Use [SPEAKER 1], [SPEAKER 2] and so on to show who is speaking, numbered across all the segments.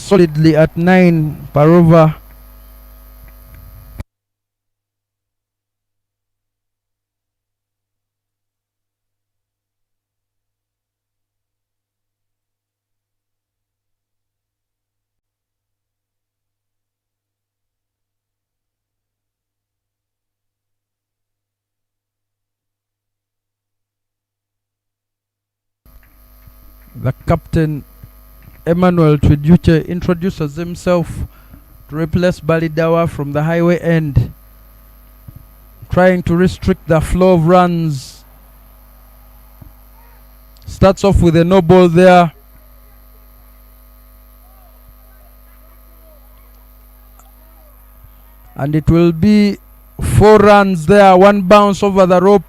[SPEAKER 1] solidly at 9 per over. The captain, Emmanuel Triduche, introduces himself to replace Balidawa from the highway end, trying to restrict the flow of runs. Starts off with a no ball there. And it will be 4 runs there, 1 bounce over the rope.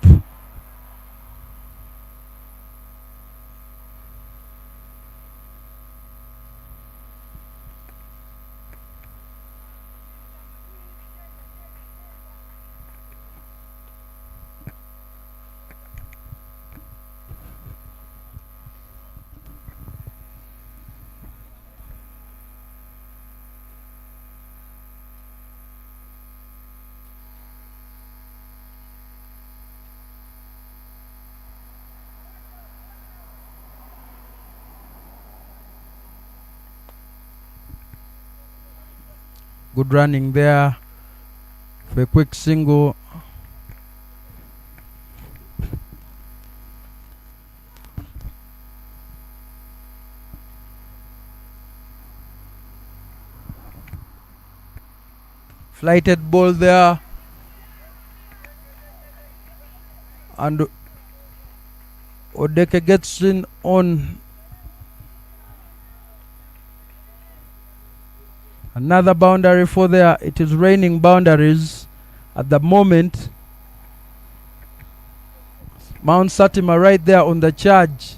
[SPEAKER 1] Good running there for a quick single. Flighted ball there. And Odeke gets in on. Another boundary for there. It is raining boundaries at the moment. Mt.Satima right there on the charge.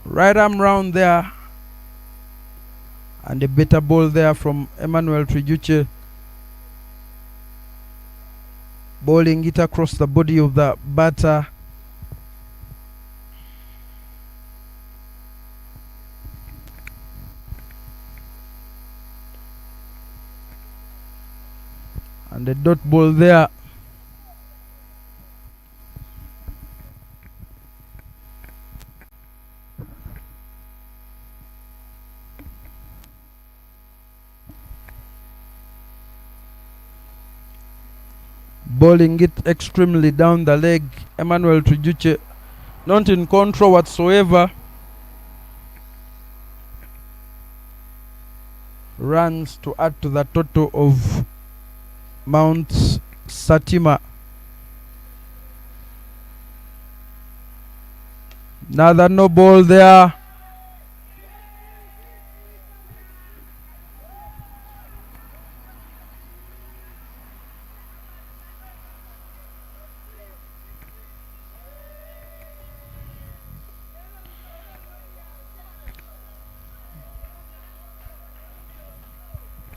[SPEAKER 1] Right arm round there. And a better ball there from Emmanuel Triduche. Bowling it across the body of the batter. And a dot ball there. Bowling it extremely down the leg. Emmanuel Triduche not in control whatsoever. Runs to add to the total of Mt.Satima. Another no ball there.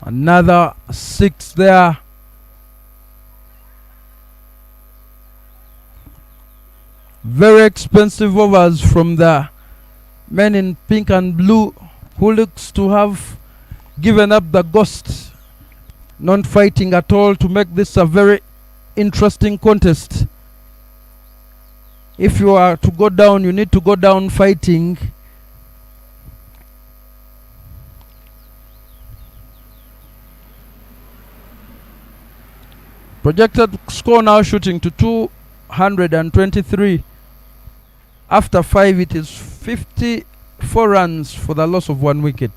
[SPEAKER 1] Another 6 there. Very expensive overs from the men in pink and blue, who looks to have given up the ghost, not fighting at all to make this a very interesting contest. If you are to go down, you need to go down fighting. Projected score now shooting to 223. After 5, it is 54 runs for the loss of 1 wicket.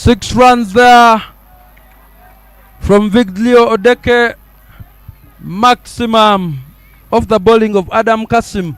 [SPEAKER 1] Six runs there from Viglio Odeke. Maximum of the bowling of Adam Kasim.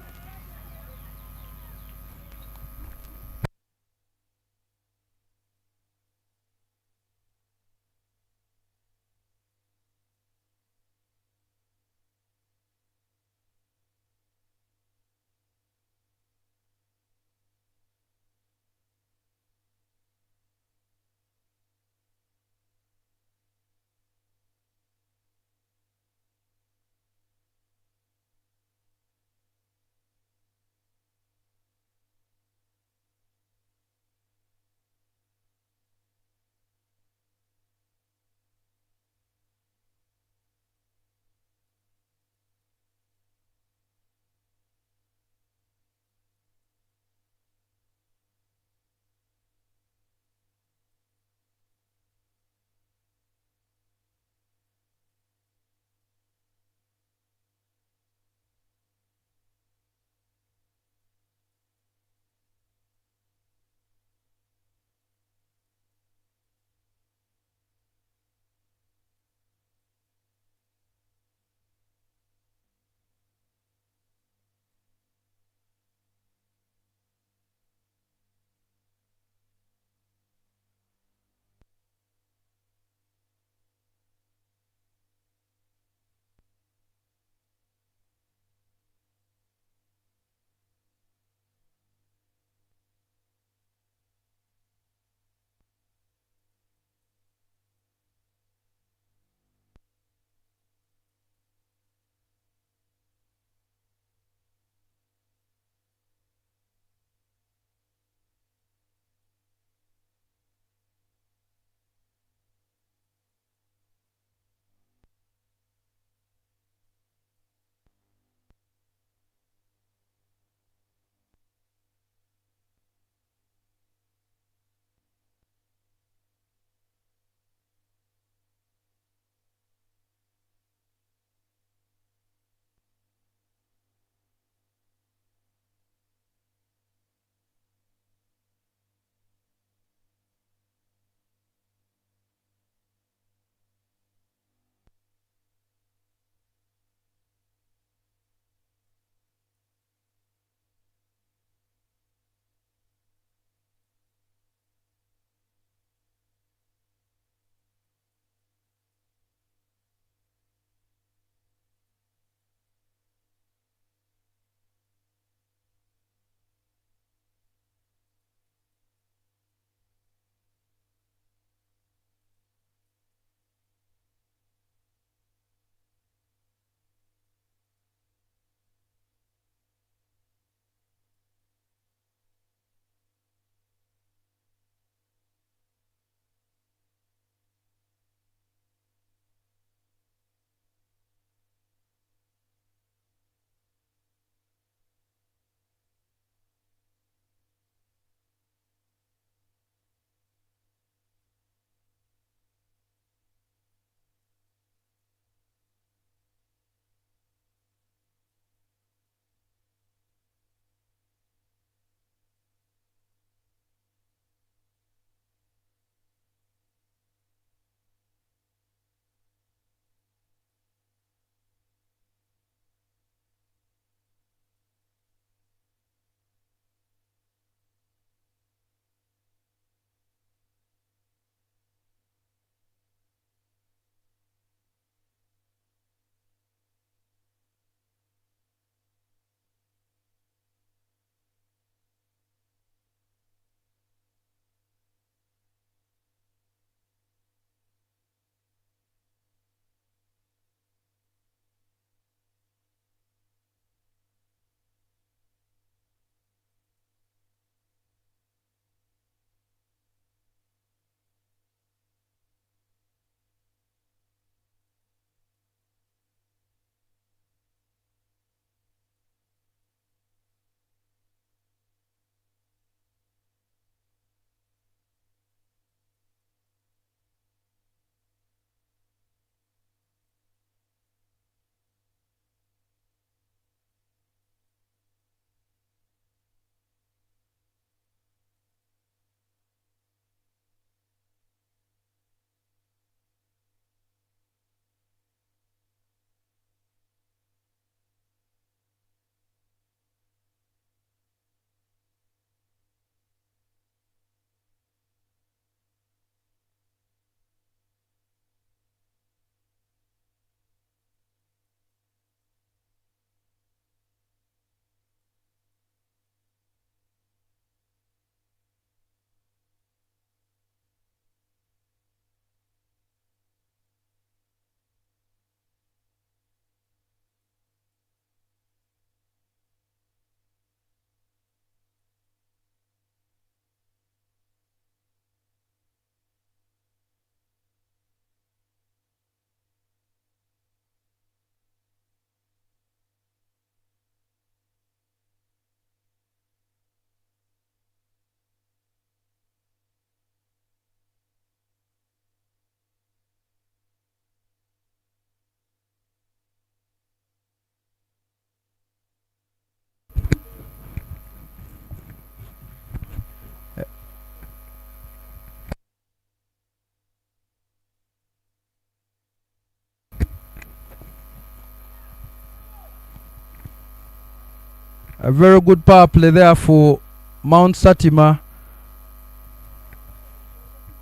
[SPEAKER 1] A very good power play there for Mt.Satima,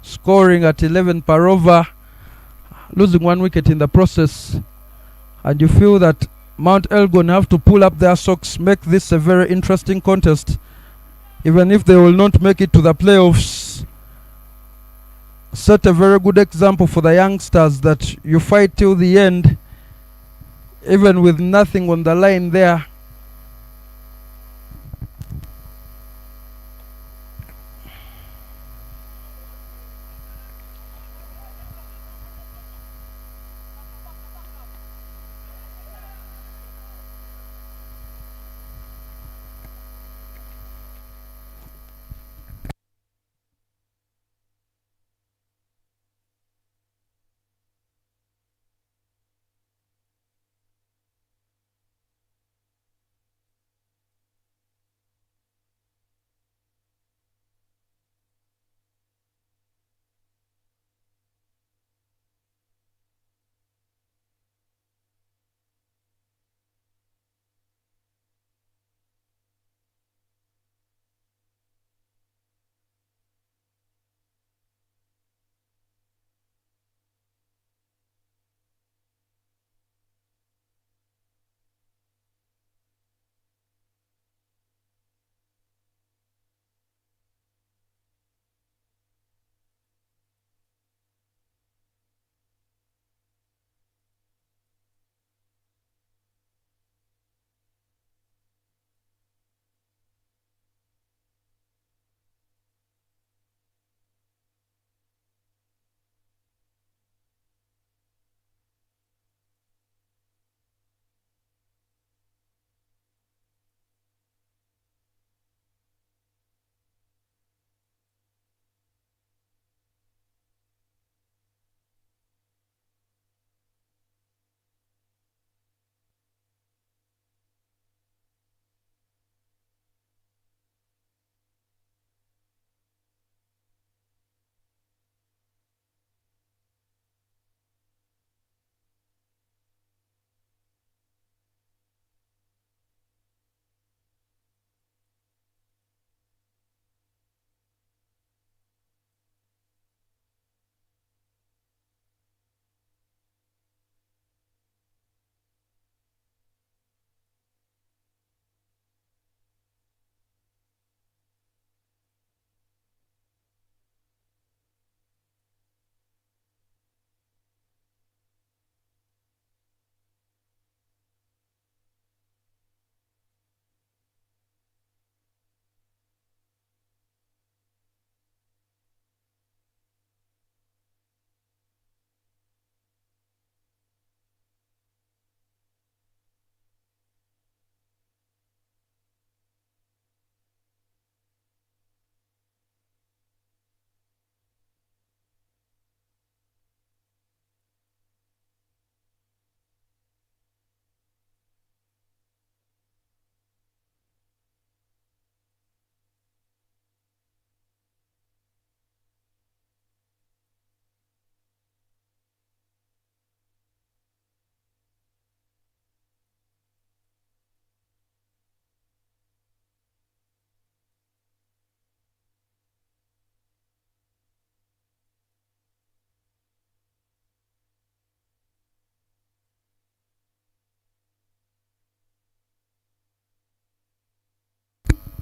[SPEAKER 1] scoring at 11 per over, losing 1 wicket in the process. And you feel that Mt.Elgon have to pull up their socks, make this a very interesting contest, even if they will not make it to the playoffs. Set a very good example for the youngsters that you fight till the end, even with nothing on the line there.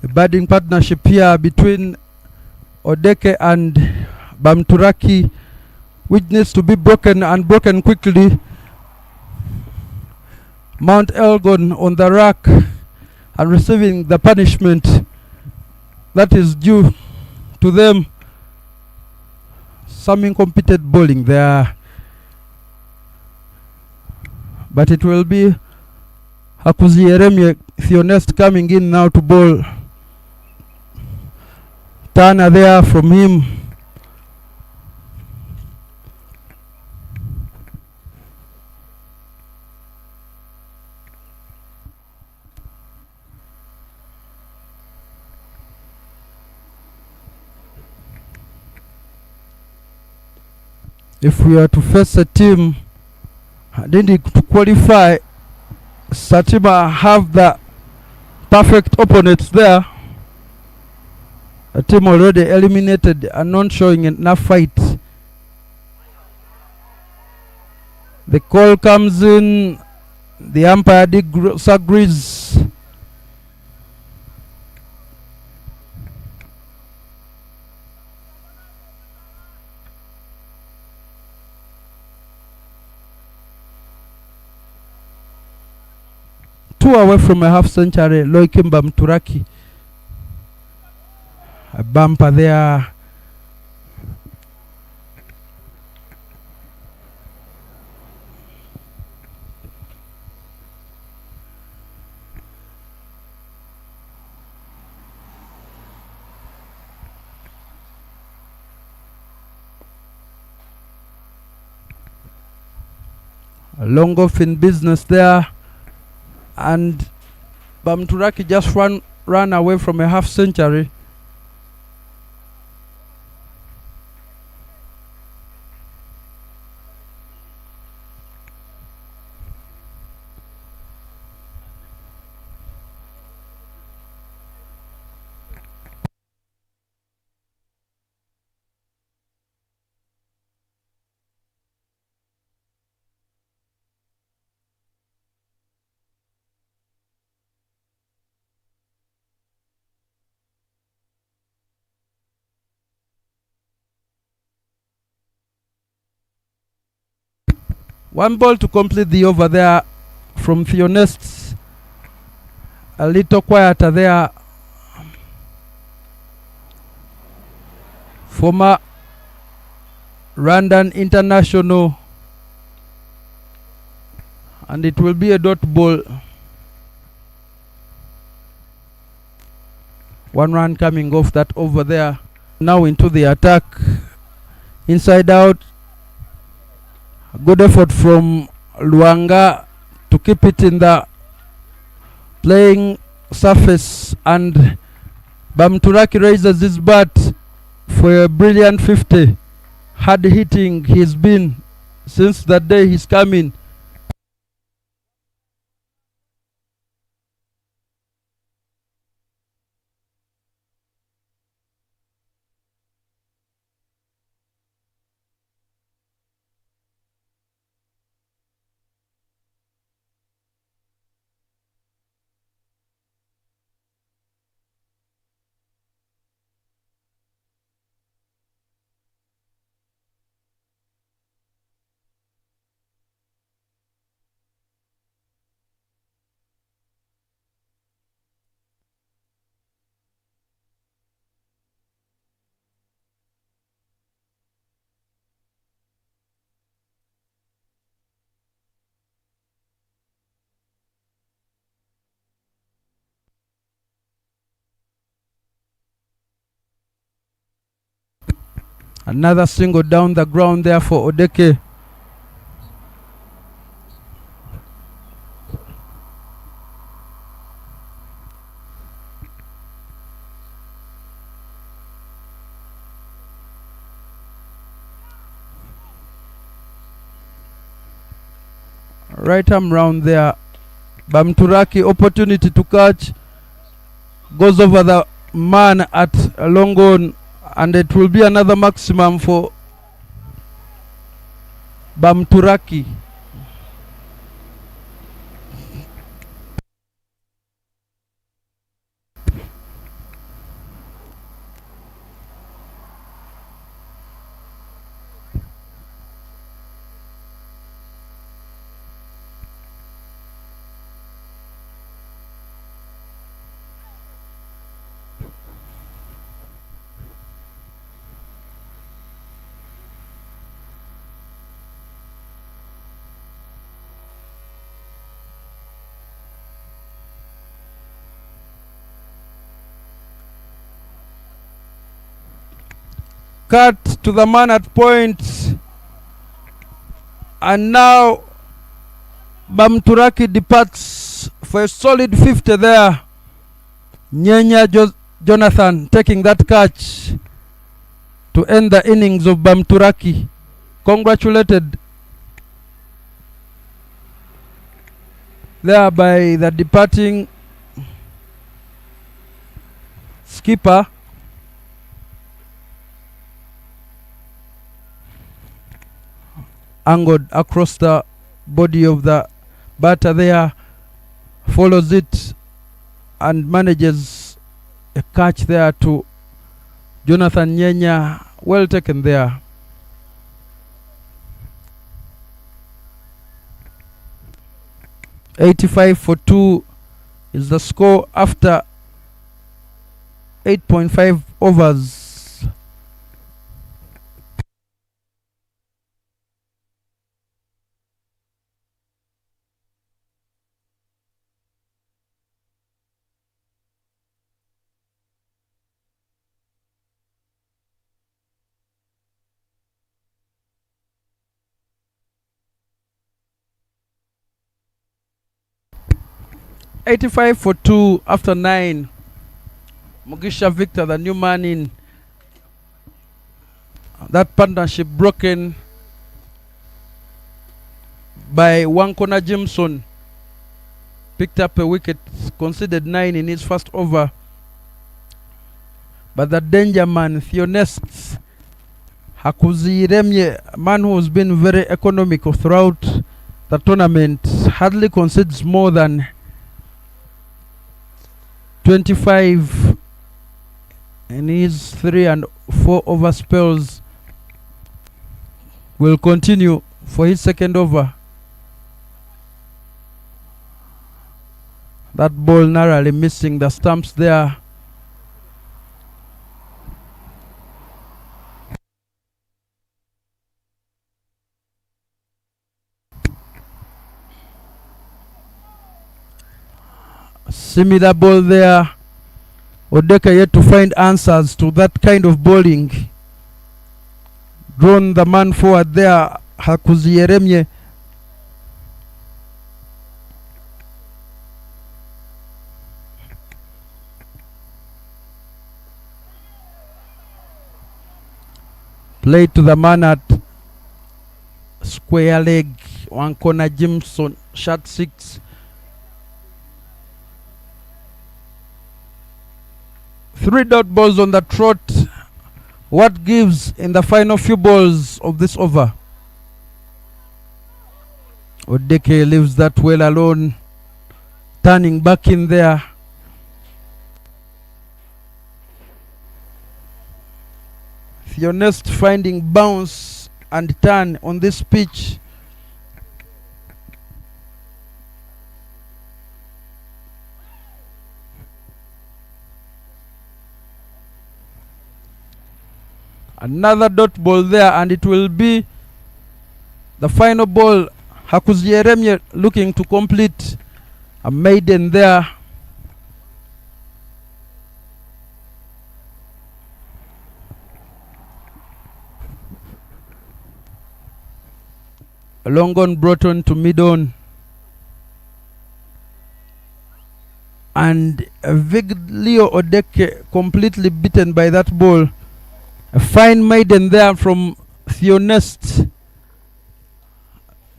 [SPEAKER 1] A budding partnership here between Odeke and Bamturaki, which needs to be broken and broken quickly. Mt.Elgon on the rack and receiving the punishment that is due to them. Some incompetent bowling there, but it will be Hakuzi Yeremie Theonest coming in now to bowl. Turner there from him. If we are to face a team needing to qualify, Satima have the perfect opponents there. A team already eliminated and not showing enough fight. The call comes in. The umpire disagrees. Two away from a half century, Loikimba Mturaki. A bumper there. A long off in business there. And Bamturaki just ran away from a half century. One ball to complete the over there from Theonests. A little quieter there. Former Rwandan international. And it will be a dot ball. One run coming off that over there. Now into the attack. Inside out. Good effort from Luanga to keep it in the playing surface, and Bamturaki raises his bat for a brilliant 50. Hard hitting he's been since that day he's coming. Another single down the ground there for Odeke. Right arm round there. Bamturaki opportunity to catch. Goes over the man at Elgon. And it will be another maximum for Bamturaki. Cut to the man at point. And now Bamturaki departs for a solid 50 there. Nyenya Jonathan taking that catch to end the innings of Bamturaki. Congratulated there by the departing Skipper angled across the body of the batter there, follows it and manages a catch there to Jonathan Nyenya. Well taken there. $85-2 is the score after 8.5 overs. $85-2 after 9. Mugisha Victor, the new man in. That partnership broken by Wankona Jimson. Picked up a wicket, conceded 9 in his first over. But the danger man, Theonest Hakuziremye, a man who has been very economical throughout the tournament, hardly concedes more than 25 in his 3 and 4 over spells, will continue for his second over. That ball narrowly missing the stumps there. Similar ball there. Odeka yet to find answers to that kind of bowling. Drawn the man forward there, Hakuzieremye. Play to the man at square leg, one corner. Jimson, shot 6. 3 dot balls on the trot. What gives in the final few balls of this over? Odeke leaves that well alone, turning back in there. Theonest finding bounce and turn on this pitch. Another dot ball there, and it will be the final ball. Hakuzieremye looking to complete a maiden there. A long on brought on to mid-on. And Viglio Odeke completely beaten by that ball. A fine maiden there from Theonest.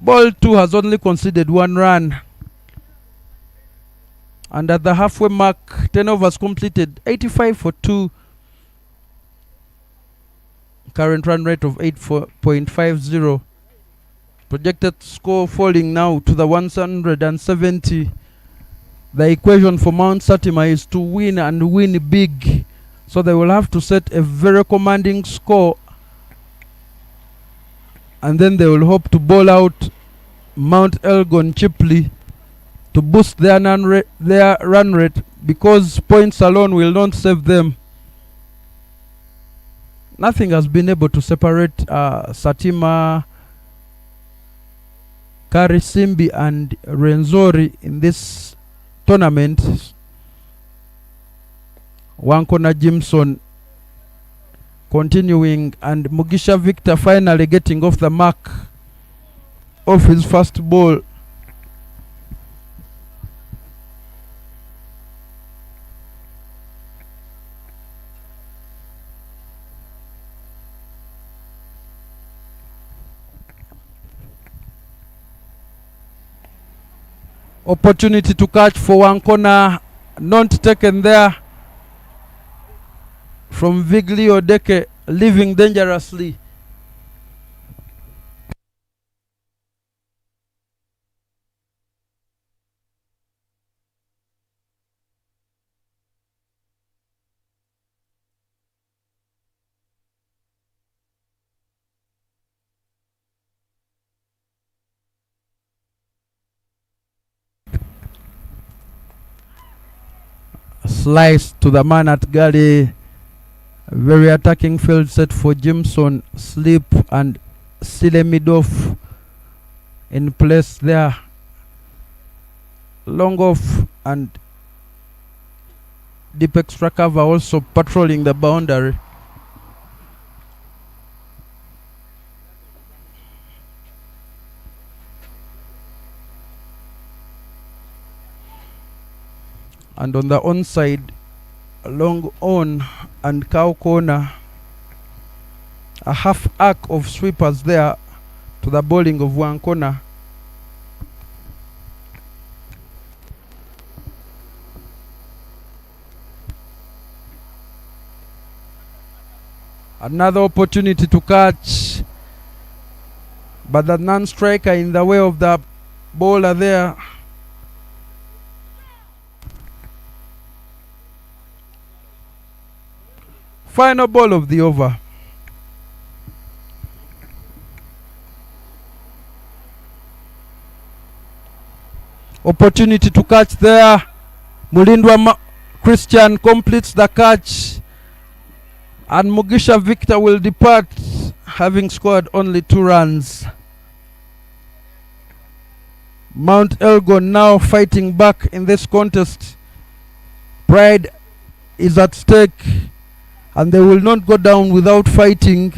[SPEAKER 1] Ball 2 has only conceded 1 run. And at the halfway mark, 10 overs completed. 85-2. Current run rate of 8.50. Projected score falling now to the 170. The equation for Mt.Satima is to win and win big. So they will have to set a very commanding score, and then they will hope to bowl out Mt.Elgon cheaply to boost their run rate, because points alone will not save them. Nothing has been able to separate Satima, Karisimbi and Renzori in this tournament. Wankona Jimson continuing, and Mugisha Victor finally getting off the mark of his first ball. Opportunity to catch for Wankona, not taken there. from Vigli Odeke, living dangerously. Slice to the man at Galley. Very attacking field set for Jimson. Sleep and Silemidov in place there. Long off and deep extra cover also patrolling the boundary. And on the onside, long on and cow corner, a half arc of sweepers there to the bowling of one corner. Another opportunity to catch, but the non-striker in the way of the bowler there. Final ball of the over. Opportunity to catch there. Mulindwa Christian completes the catch, and Mugisha Victor will depart, having scored only 2 runs. Mt.Elgon now fighting back in this contest. Pride is at stake, and they will not go down without fighting.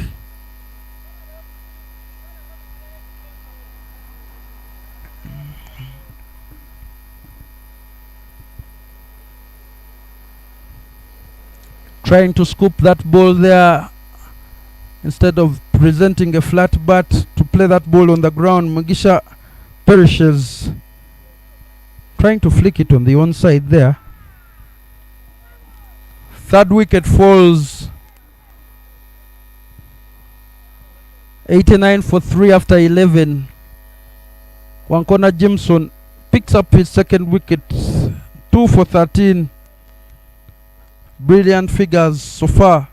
[SPEAKER 1] Trying to scoop that ball there instead of presenting a flat bat to play that ball on the ground. Mugisha perishes, trying to flick it on the onside there. Third wicket falls. 89 for 3 after 11. Wankona Jimson picks up his second wicket. 2 for 13. Brilliant figures so far.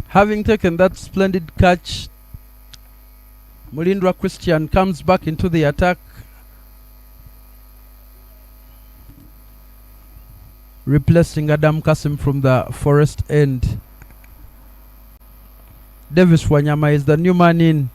[SPEAKER 1] Having taken that splendid catch, Mulindwa Christian comes back into the attack, replacing Adam Kasim from the Forest end. Davis Wanyama is the new man in.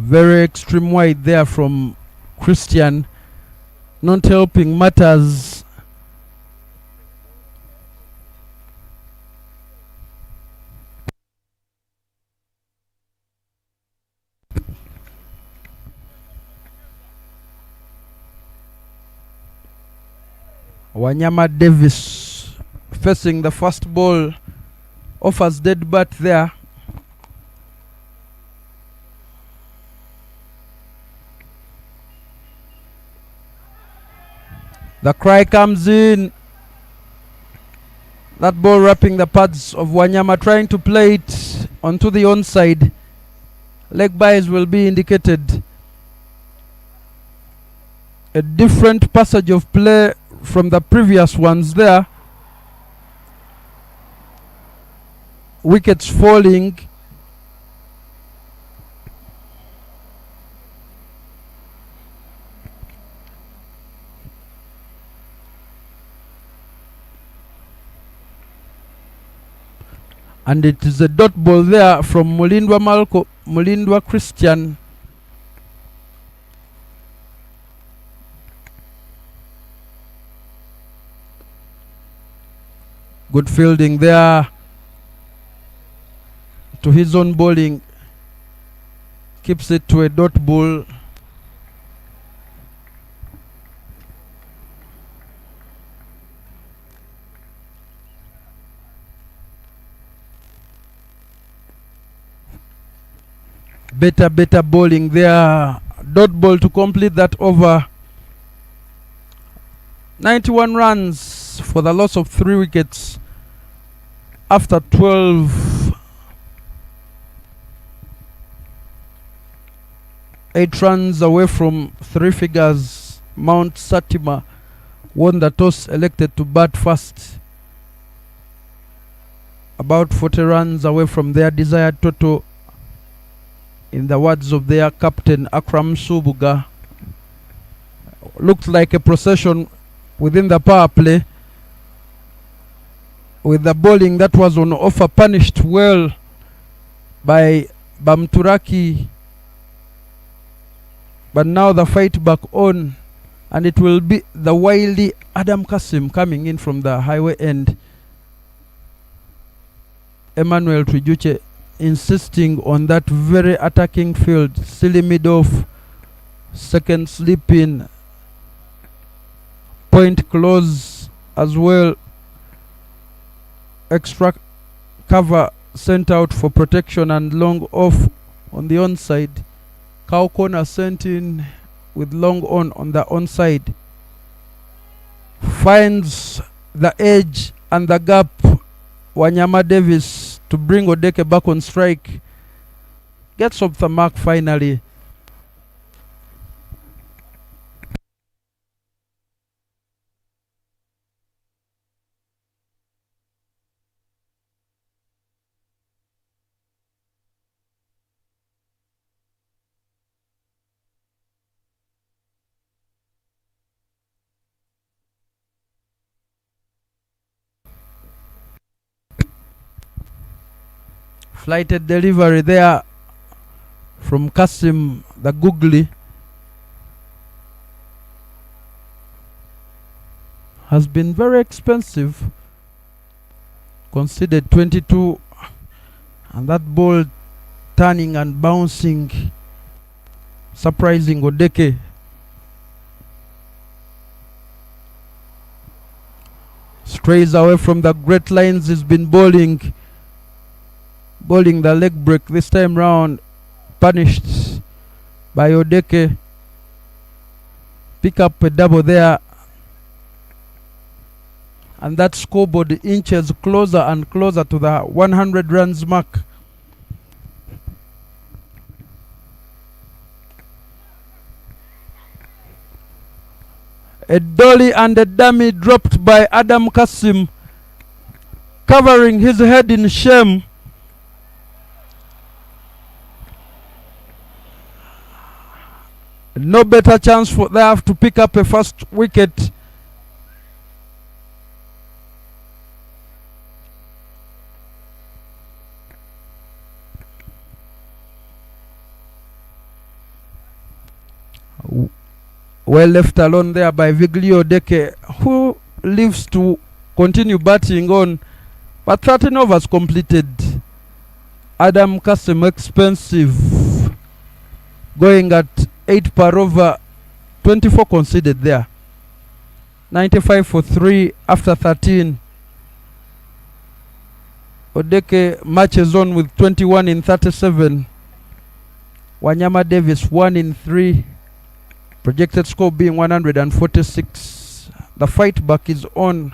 [SPEAKER 1] Very extreme wide there from Christian, not helping matters. Wanyama Davis facing the first ball offers dead bat there. The cry comes in. That ball wrapping the pads of Wanyama, trying to play it onto the onside. Leg byes will be indicated. A different passage of play from the previous ones there. Wickets falling. And it is a dot ball there from Mulindwa Christian. Good fielding there to his own bowling. Keeps it to a dot ball. Better bowling there. Dot ball to complete that over. 91 runs for the loss of 3 wickets after 12. 8 runs away from 3 figures. Mt.Satima won the toss, elected to bat first. About 40 runs away from their desired total. In the words of their captain Akram Subuga, looked like a procession within the power play, with the bowling that was on offer punished well by Bamturaki. But now the fight back on, and it will be the wily Adam Kasim coming in from the highway end. Emmanuel Trijuche insisting on that very attacking field. Silly mid-off, second slip in, point close as well. Extra cover sent out for protection and long off on the onside. Cow corner sent in with long on the onside. Finds the edge and the gap. Wanyama Davis to bring Odeke back on strike. Gets up the mark finally. Flighted delivery there from Kasim, the googly. Has been very expensive. Considered 22. And that ball turning and bouncing. Surprising Odeke. Strays away from the great lines. He's been bowling the leg break this time round, punished by Odeke. Pick up a double there, and that scoreboard inches closer and closer to the 100 runs mark. A dolly and a dummy dropped by Adam Kasim, covering his head in shame. No better chance for they have to pick up a first wicket. Well left alone there by Viglio Deke, who lives to continue batting on. But 13 overs completed. Adam Kasim expensive, going at 8 per over, 24 conceded there. 95 for 3 after 13. Odeke matches on with 21 in 37. Wanyama Davis 1 in 3. Projected score being 146. The fight back is on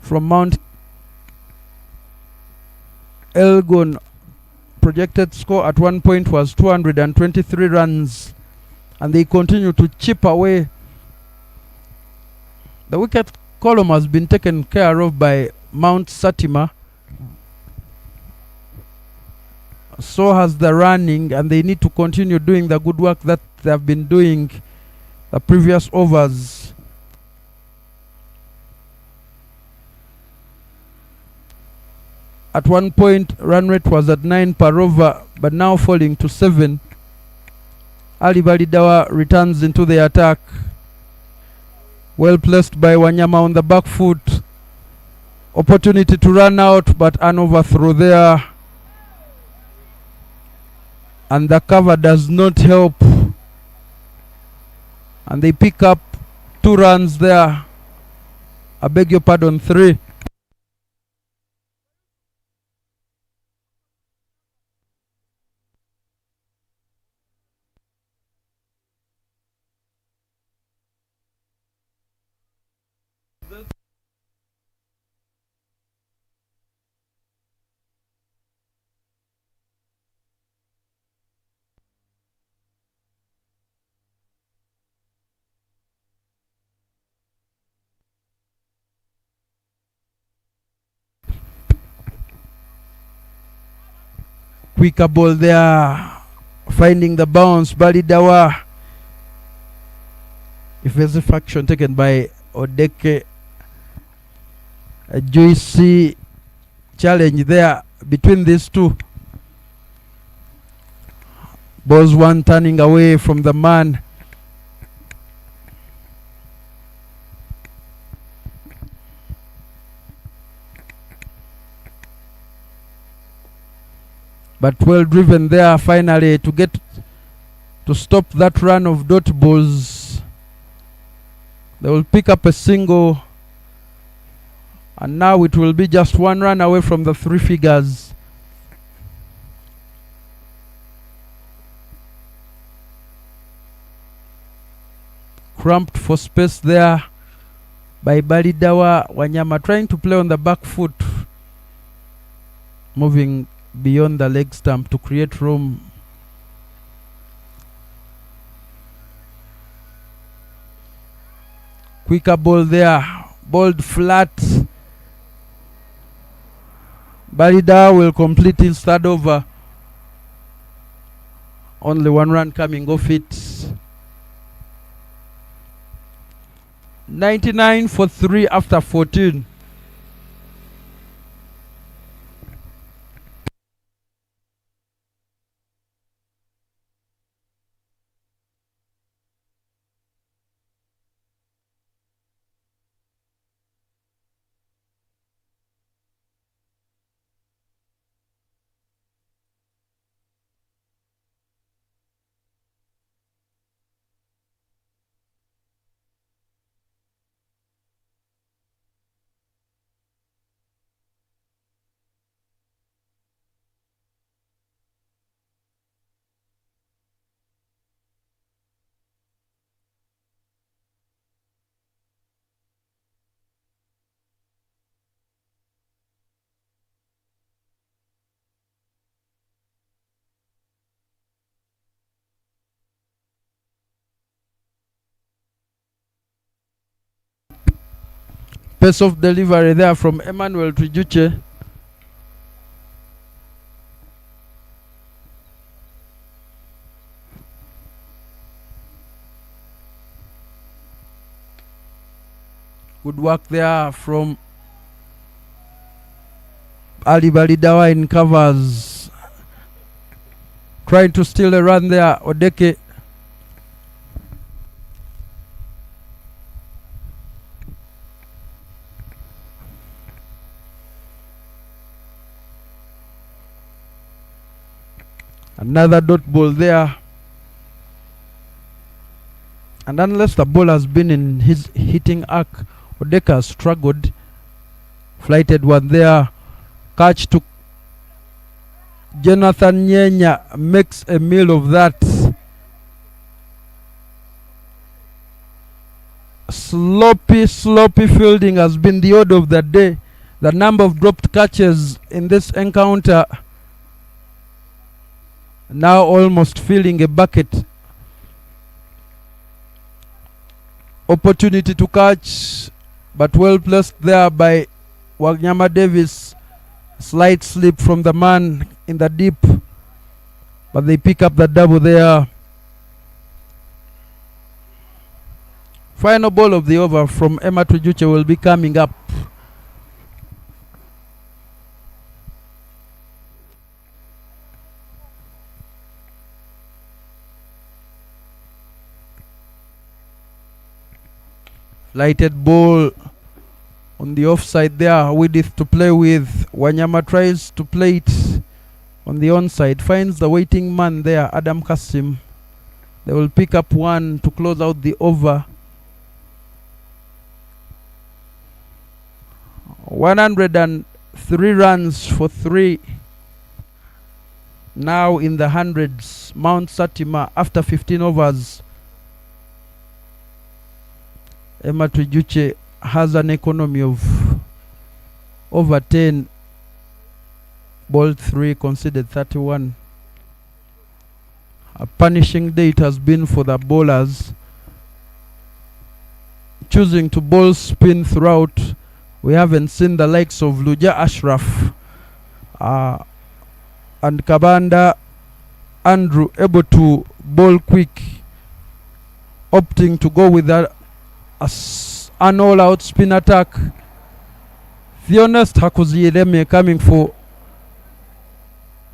[SPEAKER 1] from Mt.Elgon. Projected score at one point was 223 runs, and they continue to chip away. The wicket column has been taken care of by Mt.Satima. So has the running, and they need to continue doing the good work that they have been doing the previous overs. At one point, run rate was at 9 per over, but now falling to 7. Ali Balidawa returns into the attack. Well placed by Wanyama on the back foot. Opportunity to run out, but an overthrow there. And the cover does not help. And they pick up 2 runs there. I beg your pardon, 3. Quicker ball there, finding the bounce. Balidawa. Offensive action taken by Odeke. A juicy challenge there between these two. Balls one turning away from the man. But well driven there finally to get to stop that run of dot balls. They will pick up a single, and now it will be just 1 run away from the 3 figures. Cramped for space there by Balidawa. Wanyama trying to play on the back foot, moving beyond the leg stump to create room. Quicker ball there, balled flat. Balidawa will complete his third over. Only 1 run coming off it. 99 for 3 after 14. Pace of delivery there from Emmanuel Trijuche. Good work there from Ali Balidawa in covers. Trying to steal a run there, Odeke. Another dot ball there. And unless the ball has been in his hitting arc, Odeka has struggled. Flighted one there. Catch to Jonathan Nyenya makes a meal of that. Sloppy fielding has been the order of the day. The number of dropped catches in this encounter now almost filling a bucket. Opportunity to catch, but well placed there by Wanyama Davis. Slight slip from the man in the deep, but they pick up the double there. Final ball of the over from Mt.Elgon will be coming up. Lighted ball on the offside there. Widith to play with. Wanyama tries to play it on the onside. Finds the waiting man there, Adam Kasim. They will pick up one to close out the over. 103 runs for 3. Now in the hundreds. Mt.Satima after 15 overs. Mt.Elgon has an economy of over 10. Ball 3, conceded 31. A punishing day it has been for the bowlers, choosing to bowl spin throughout. We haven't seen the likes of Luja Ashraf and Kabanda Andrew able to bowl quick, opting to go with an all-out spin attack. Theonest Hakuziyeleme coming for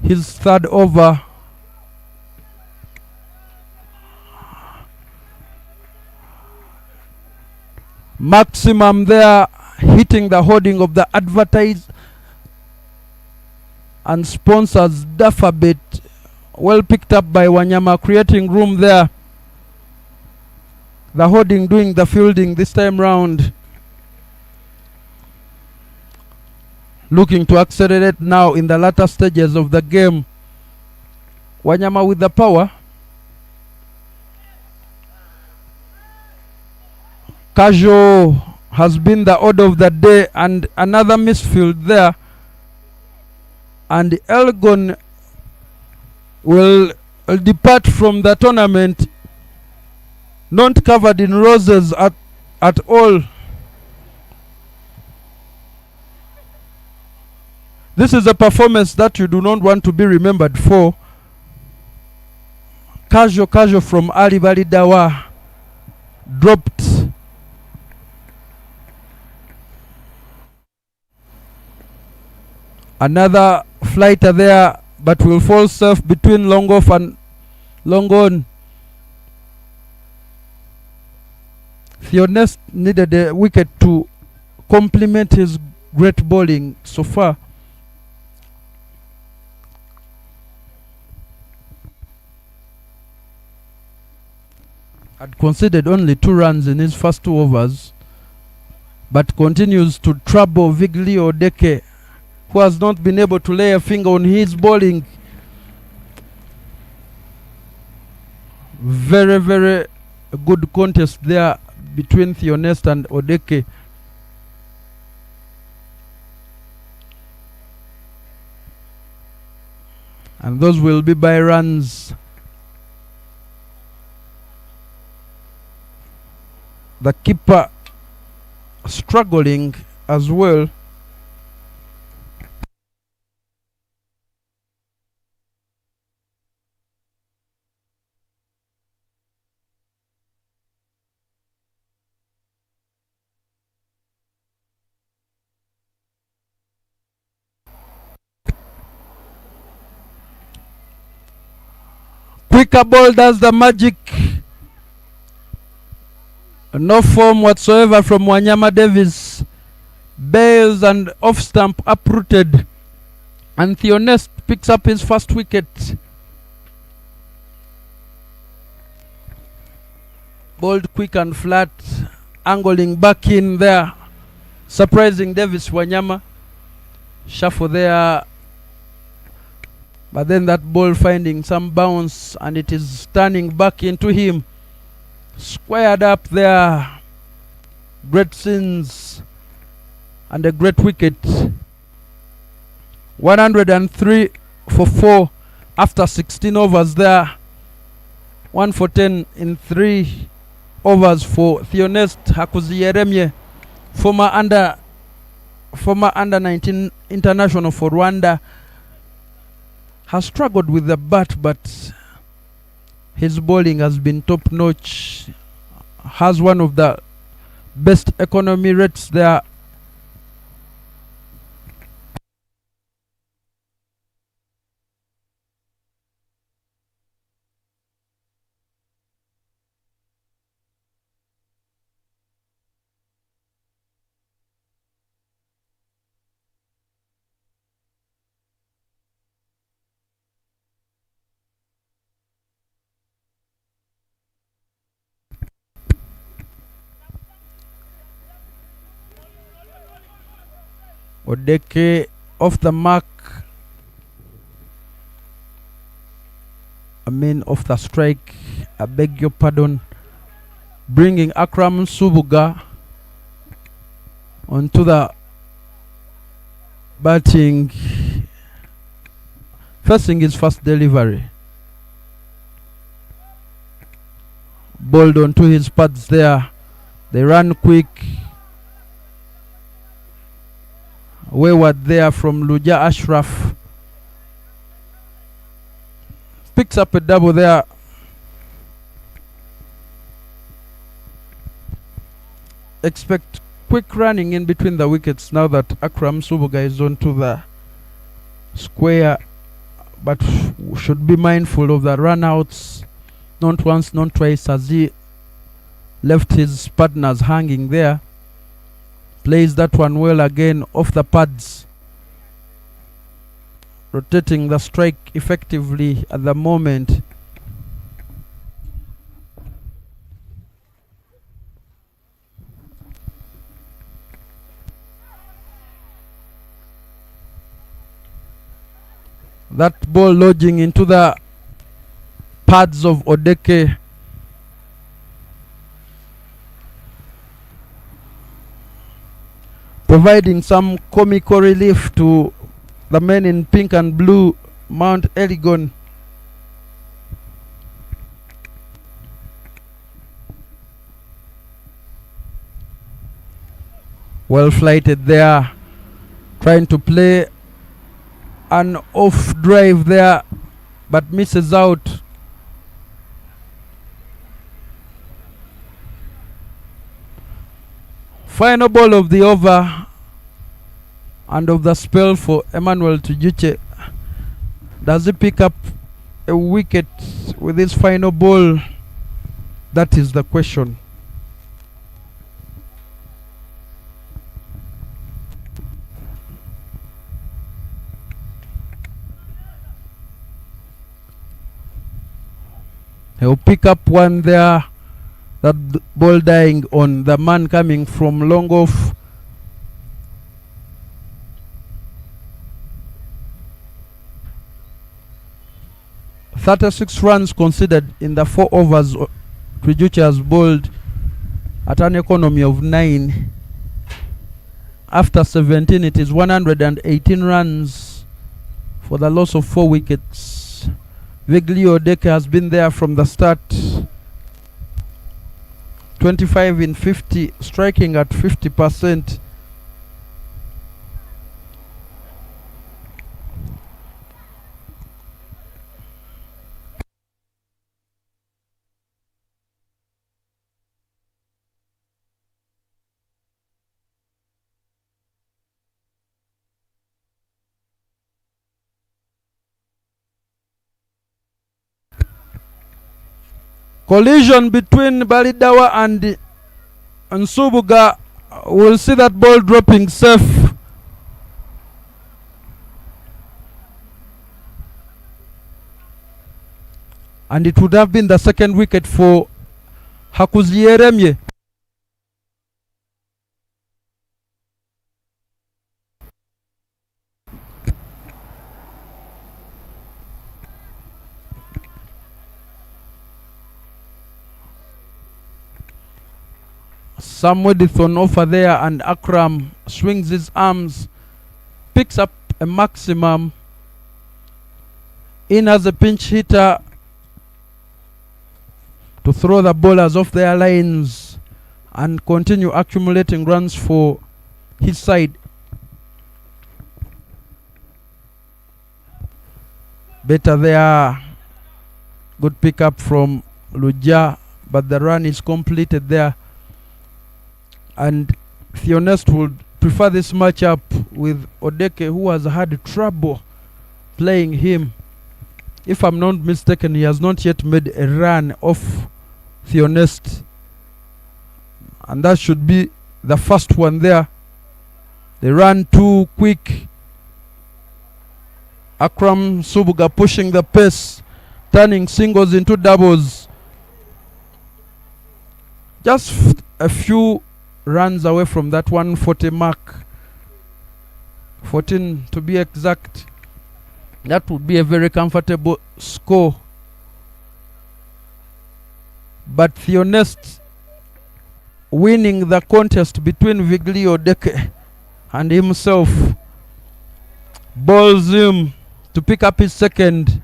[SPEAKER 1] his third over. Maximum there, hitting the hoarding of the advertise and sponsors Dafabet. Well picked up by Wanyama, creating room there. The hoarding doing the fielding this time round. Looking to accelerate now in the latter stages of the game. Wanyama with the power. Casual has been the order of the day, and another misfield there. And Elgon will depart from the tournament not covered in roses at all. This is a performance that you do not want to be remembered for. Casual from Ali Bali Dawa dropped. Another flighter there, but will fall safe between long off and long on. Theonest needed a wicket to complement his great bowling so far. Had conceded only 2 runs in his first 2 overs, but continues to trouble Viglio Deke, who has not been able to lay a finger on his bowling. Very, very good contest there between Theonest and Odeke. And those will be by runs. The keeper struggling as well. Quicker ball does the magic. No form whatsoever from Wanyama Davis. Bails and off stump uprooted. And Theonest picks up his first wicket. Bowled quick and flat. Angling back in there. Surprising Davis Wanyama. Shuffle there. But then that ball finding some bounce and it is turning back into him. Squared up there. Great sins and a great wicket. 103 for 4 after 16 overs there. 1 for 10 in 3 overs for Theonest Hakuziyeremye, former under 19 international for Rwanda. Has struggled with the bat, but his bowling has been top notch. Has one of the best economy rates there. Odeke off the mark. Off the strike. I beg your pardon. Bringing Akram Subuga onto the batting. Facing his first delivery. Bowled onto his pads there. They ran quick. Wayward there from Luja Ashraf. Picks up a double there. Expect quick running in between the wickets now that Akram Subuga is onto the square, but should be mindful of the run-outs. Not once, not twice, as he left his partners hanging there. Plays that one well again off the pads. Rotating the strike effectively at the moment. That ball lodging into the pads of Odeke. Providing some comical relief to the men in pink and blue, Mt.Elgon. Well flighted there. Trying to play an off drive there, but misses out. Final ball of the over and of the spell for Emmanuel Tujuche. Does he pick up a wicket with this final ball? That is the question. He'll pick up one there. That ball dying on the man coming from long off. "36 runs considered in the 4 overs. Trijuche has bowled at an economy of 9. After 17, it is 118 runs for the loss of 4 wickets. Viglio Odeke has been there from the start. 25 in 50, striking at 50%. Collision between Balidawa and Subuga. We'll see that ball dropping safe. And it would have been the second wicket for Hakuziyeremye. Some width on offer there, and Akram swings his arms, picks up a maximum in as a pinch hitter to throw the bowlers off their lines and continue accumulating runs for his side. Better there. Good pickup from Luja, but the run is completed there. And Theonest would prefer this matchup with Odeke, who has had trouble playing him. If I'm not mistaken, he has not yet made a run off Theonest, and that should be the first one there. They ran too quick. Akram Subuga pushing the pace, turning singles into doubles. Just a few runs away from that 140 mark, 14 to be exact. That would be a very comfortable score. But Theonest winning the contest between Viglio Deke and himself bowls him to pick up his second.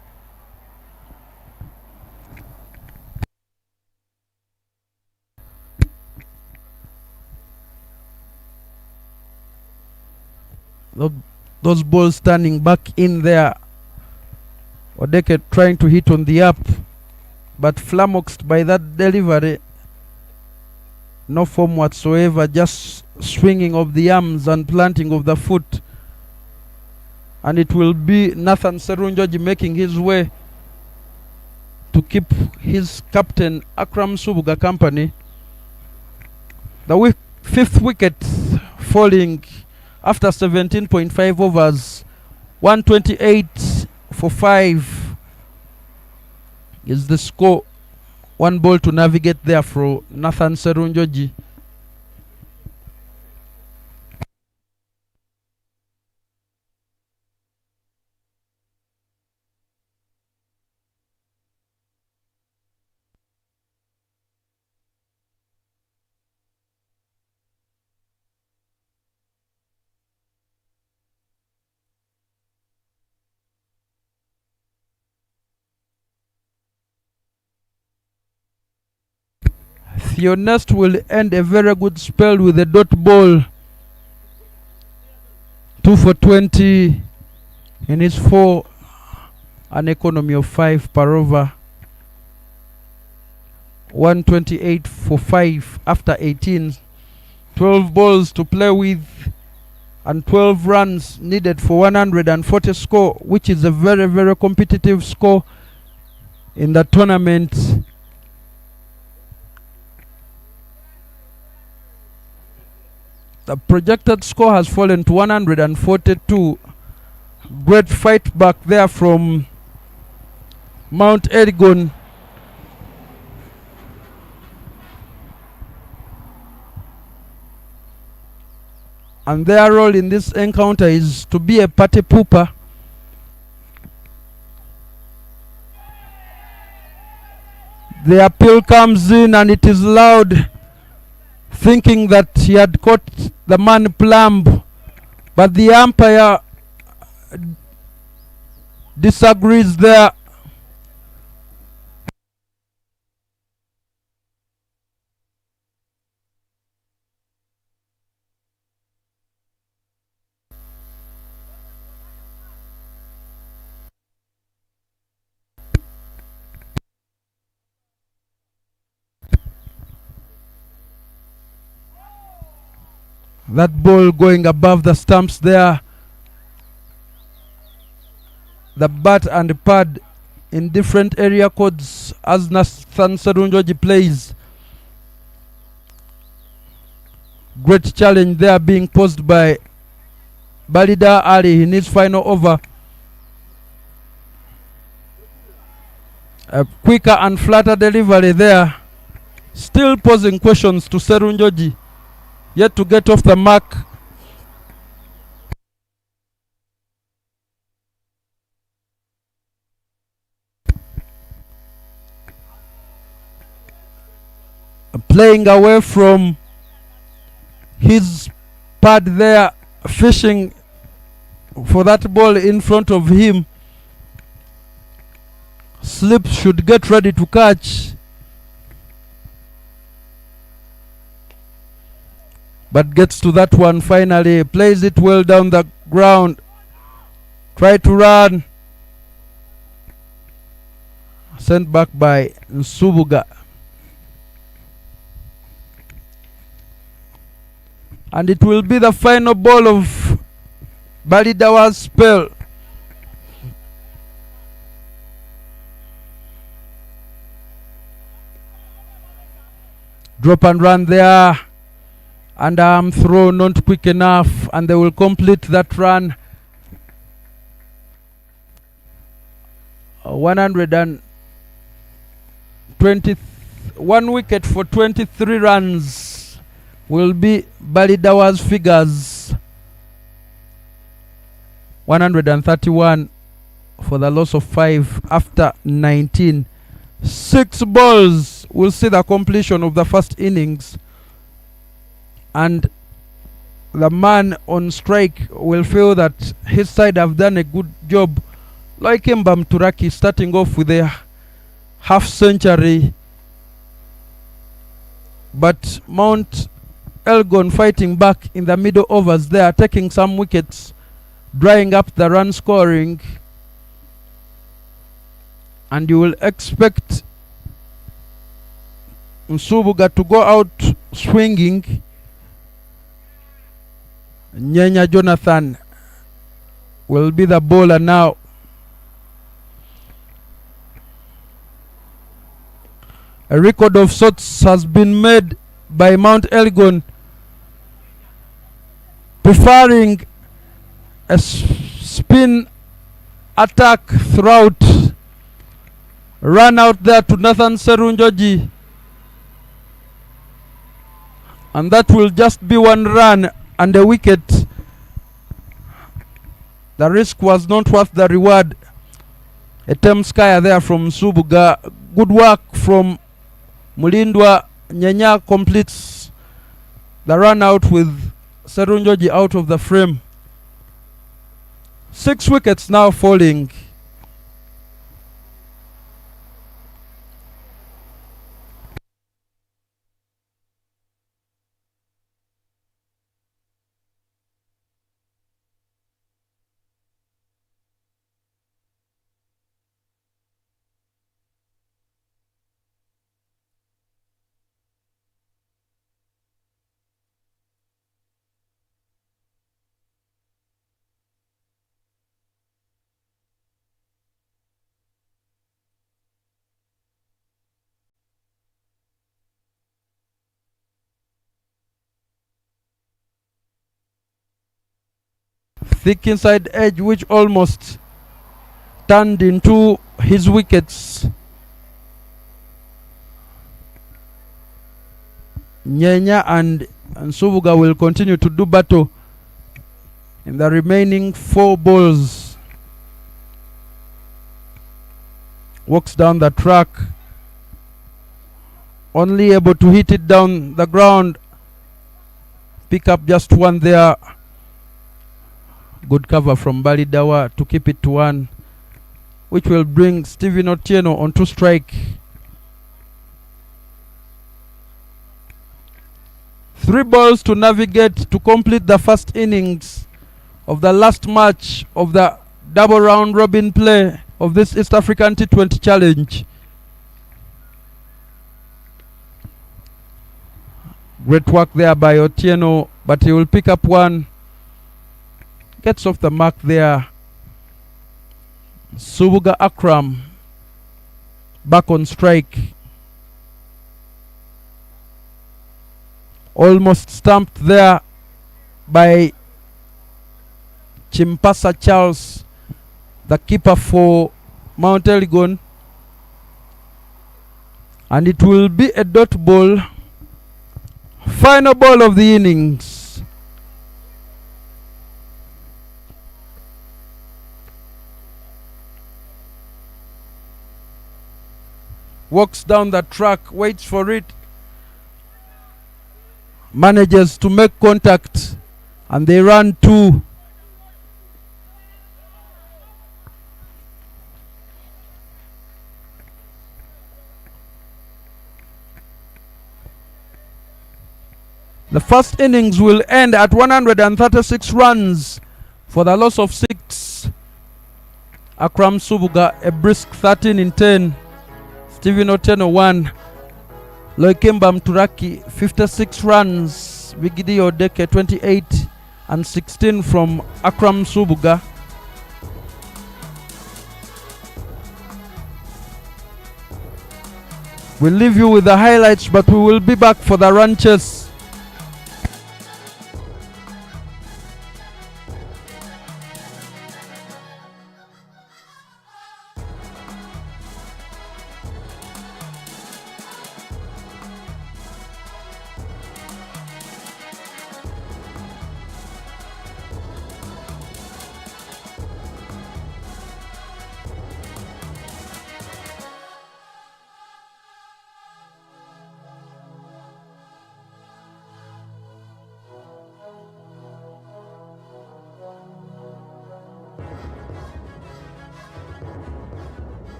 [SPEAKER 1] Those balls standing back in there. Odeke trying to hit on the up, but flummoxed by that delivery. No form whatsoever, just swinging of the arms and planting of the foot. And it will be Nathan Serunjoji making his way to keep his captain Akram Subuga company. The fifth wicket falling after 17.5 overs. 128 for 5 is the score. One ball to navigate there for Nathan Serunjoji. Theonest will end a very good spell with a dot ball. 2 for 20 in his 4, an economy of 5 per over. 128 for 5 after 18. 12 balls to play with and 12 runs needed for 140 score, which is a very, very competitive score in the tournament. The projected score has fallen to 142. Great fight back there from Mt.Elgon. And their role in this encounter is to be a party pooper. The appeal comes in and it is loud, thinking that he had caught the man plumb, but the umpire disagrees there. That ball going above the stumps there. The bat and the pad in different area codes as Nathan Serunjoji plays. Great challenge there being posed by Balida Ali in his final over. A quicker and flatter delivery there. Still posing questions to Serunjoji. Yet to get off the mark. Playing away from his pad there, fishing for that ball in front of him. Slip should get ready to catch, but gets to that one finally, plays it well down the ground, try to run, sent back by Nsubuga. And it will be the final ball of Balidawa's spell. Drop and run there, and arm throw not quick enough, and they will complete that run. 1 wicket for 23 runs will be Balidawa's figures. 131 for the loss of 5 after 19. 6 balls will see the completion of the first innings, and the man on strike will feel that his side have done a good job. Like Mturaki starting off with a half century, but Mt.Elgon fighting back in the middle overs there, taking some wickets, drying up the run scoring, and you will expect Nsubuga to go out swinging. Nyenya Jonathan will be the bowler now. A record of sorts has been made by Mt.Elgon, preferring a spin attack throughout. Run out there to Nathan Serunjoji, and that will just be 1 run and a wicket. The risk was not worth the reward. A Temskaya there from Nsubuga. Good work from Mulindwa. Nyenya completes the run out with Serunjoji out of the frame. 6 wickets now falling. Thick inside edge, which almost turned into his wickets. Nyenya and Nsubuga will continue to do battle in the remaining 4 balls. Walks down the track, only able to hit it down the ground. Pick up just 1 there. Good cover from Balidawa to keep it to 1, which will bring Stephen Otieno onto strike. 3 balls to navigate to complete the first innings of the last match of the double round robin play of this East African T20 Challenge. Great work there by Otieno, but he will pick up 1. Gets off the mark there. Subuga Akram back on strike. Almost stumped there by Chimpasa Charles, the keeper for Mt.Elgon. And it will be a dot ball. Final ball of the innings. Walks down the track, waits for it, manages to make contact, and they run 2. The first innings will end at 136 runs for the loss of 6. Akram Subuga a brisk 13 in 10. Stephen Otieno 1. Loikemba Mturaki 56 runs. Bigidi Odeke 28 and 16 from Akram Subuga. We'll leave you with the highlights, but we will be back for the run chase.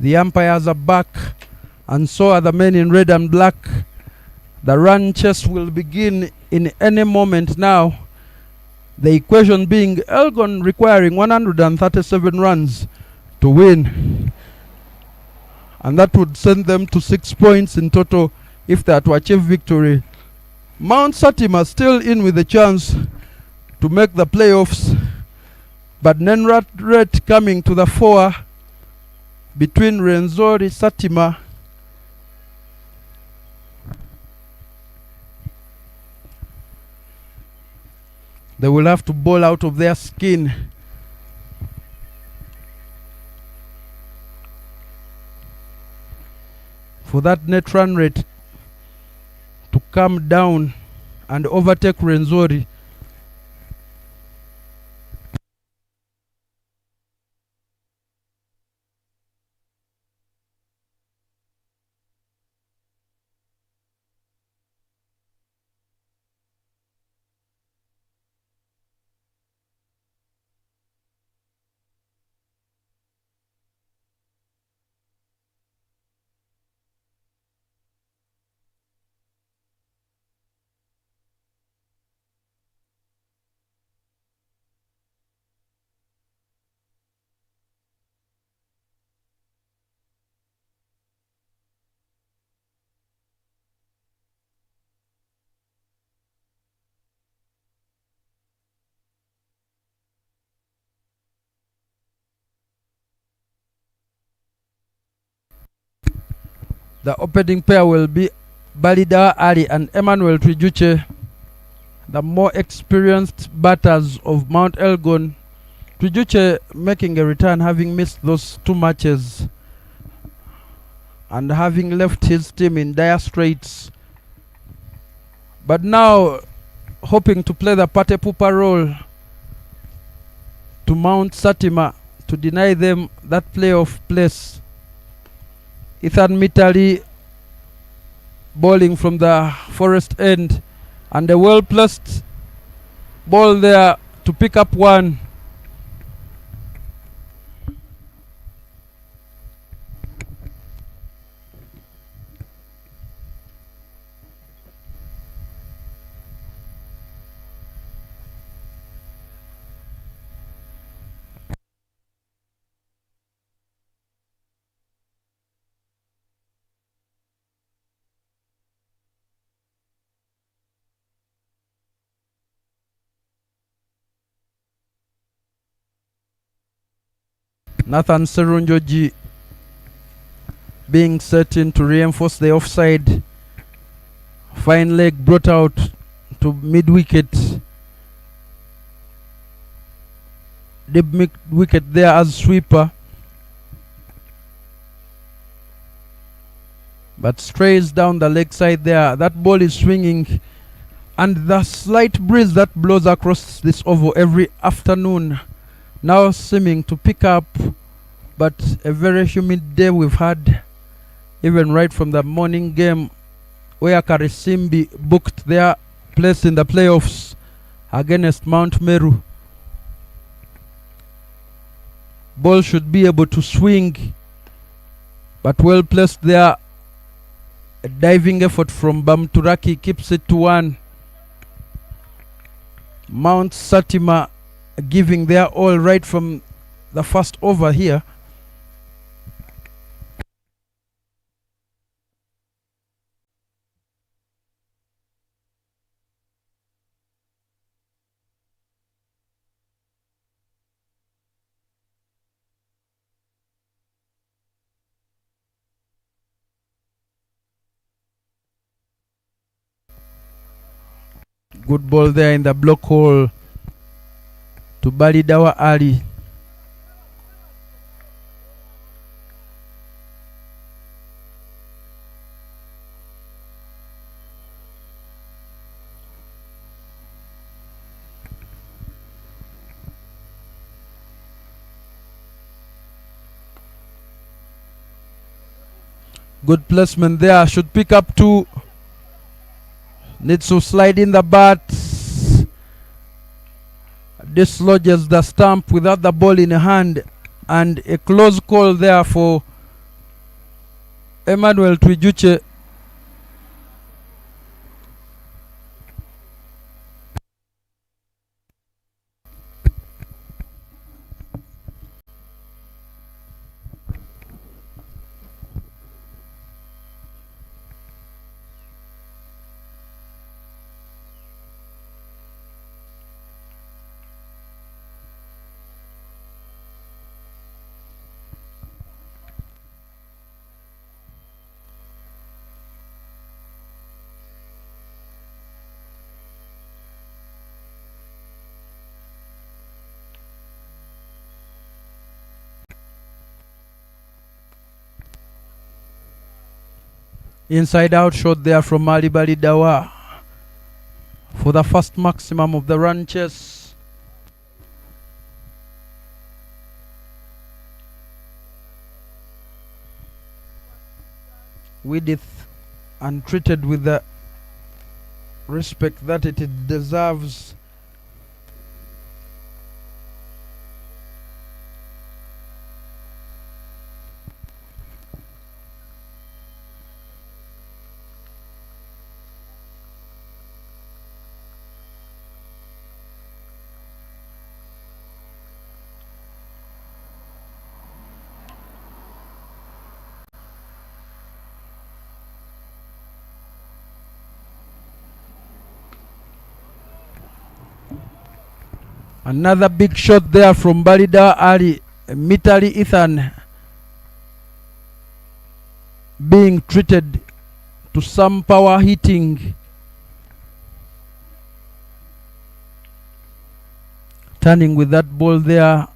[SPEAKER 1] The umpires are back, and so are the men in red and black. The run chase will begin in any moment now. The equation being Elgon requiring 137 runs to win. And that would send them to 6 points in total if they are to achieve victory. Mt.Satima still in with a chance to make the playoffs, but Nenrat Red coming to the fore between Renzori Satima they will have to bowl out of their skin. For that net run rate to come down and overtake Renzori. The opening pair will be Balida Ali and Emmanuel Trijuche, the more experienced batters of Mt.Elgon. Trijuche making a return, having missed those 2 matches and having left his team in dire straits, but now hoping to play the Pate Pupa role to Mt.Satima to deny them that playoff place. Ethan Mitali bowling from the forest end, and a well-placed ball there to pick up one. Nathan Serunjoji being set in to reinforce the offside. Fine leg brought out to mid-wicket. Deep mid-wicket there as sweeper, but strays down the leg side there. That ball is swinging, and the slight breeze that blows across this oval every afternoon now seeming to pick up, but a very humid day we've had, even right from the morning game where Karisimbi booked their place in the playoffs against Mount Meru. Ball should be able to swing, but well placed there. A diving effort from Bamturaki keeps it to 1. Mt.Satima giving their all right from the first over here. Good ball there in the block hole to Balidawa Ali. Good placement there, should pick up 2. Needs to slide in the bat. Dislodges the stump without the ball in hand, and a close call there for Emmanuel Twijuche. Inside out shot there from Ali Bali Dawa for the first maximum of the run chase. Width and treated with the respect that it deserves. Another big shot there from Balida Ali. Mitali Ethan being treated to some power hitting. Turning with that ball there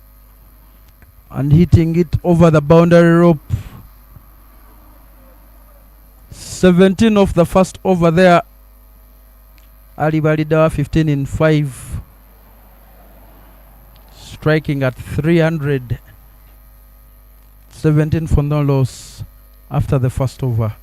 [SPEAKER 1] and hitting it over the boundary rope. 17 of the first over there. Ali Balida 15 in 5. Striking at 300. 17 for no loss after the first over.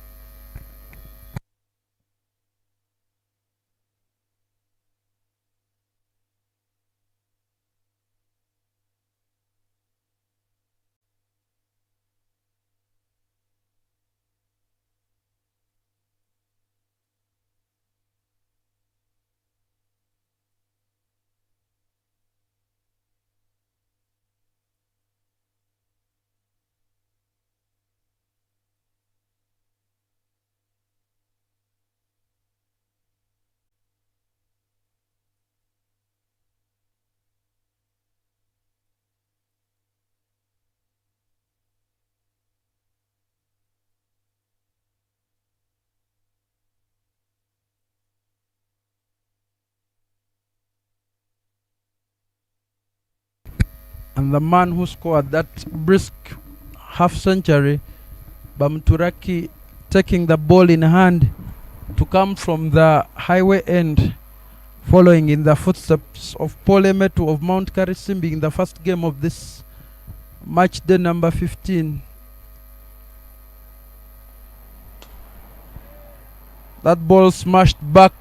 [SPEAKER 1] And the man who scored that brisk half century, Bamturaki, taking the ball in hand to come from the highway end, following in the footsteps of Paul Emetu of Mount Karisimbi in the first game of this match day number 15. That ball smashed back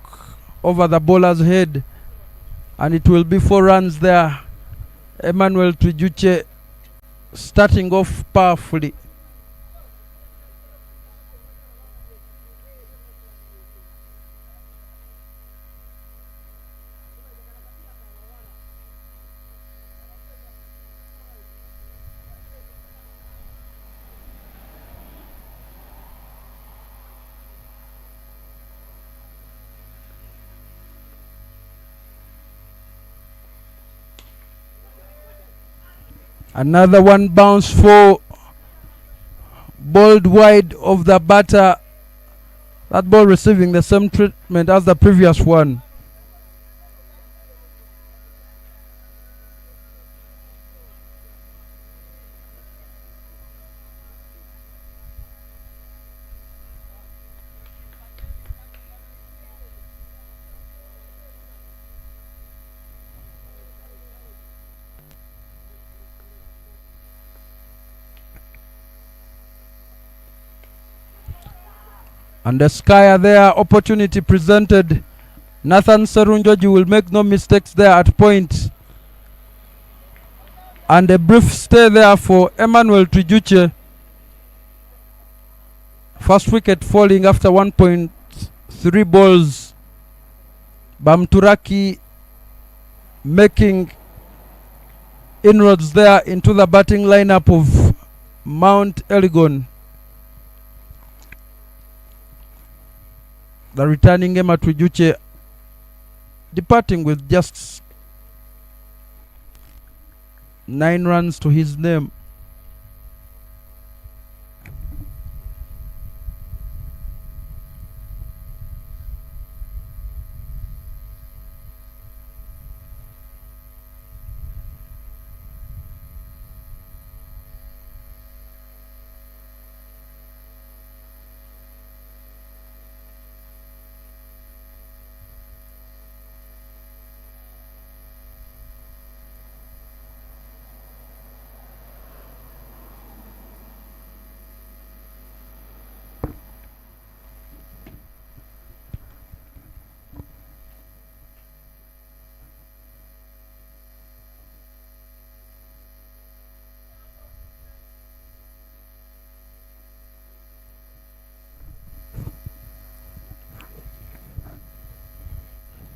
[SPEAKER 1] over the bowler's head, and it will be 4 runs there. Emmanuel Twijuche starting off powerfully. Another one bounce for bowled wide of the batter. That ball receiving the same treatment as the previous one. And the Skyer there, opportunity presented. Nathan Serunjoji will make no mistakes there at point. And a brief stay there for Emmanuel Twijuche. First wicket falling after 1.3 balls. Bamturaki making inroads there into the batting lineup of Mt.Elgon. The returning Emma Twijuche departing with just 9 runs to his name.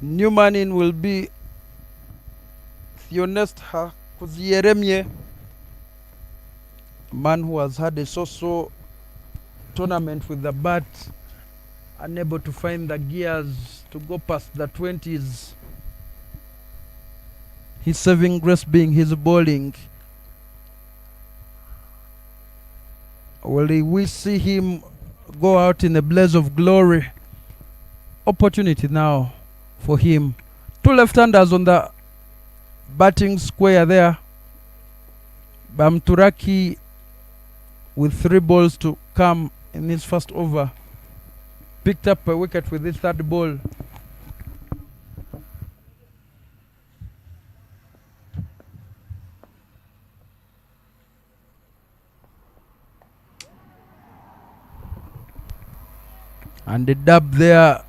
[SPEAKER 1] New man in will be Theonest Hakuzieremye, a man who has had a so-so tournament with the bat, unable to find the gears to go past the 20s. His saving grace being his bowling. Will we see him go out in a blaze of glory? Opportunity now for him. 2 left-handers on the batting square there. Bamturaki with 3 balls to come in his first over. Picked up a wicket with his 3rd ball. And the dab there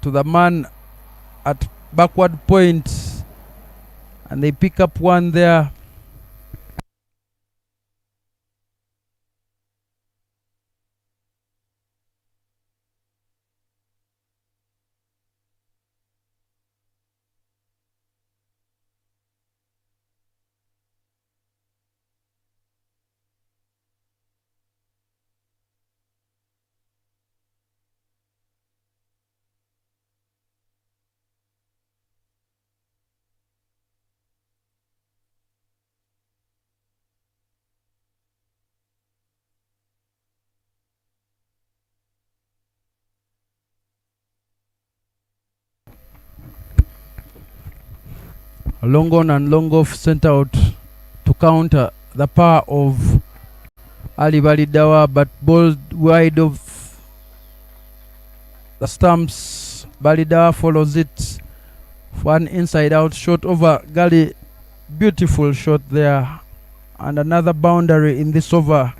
[SPEAKER 1] to the man at backward point, and they pick up 1 there. Long on and long off sent out to counter the power of Ali Balidawa, but bowled wide of the stumps. Balidawa follows it for an inside out shot over Gali. Beautiful shot there, and another boundary in this over.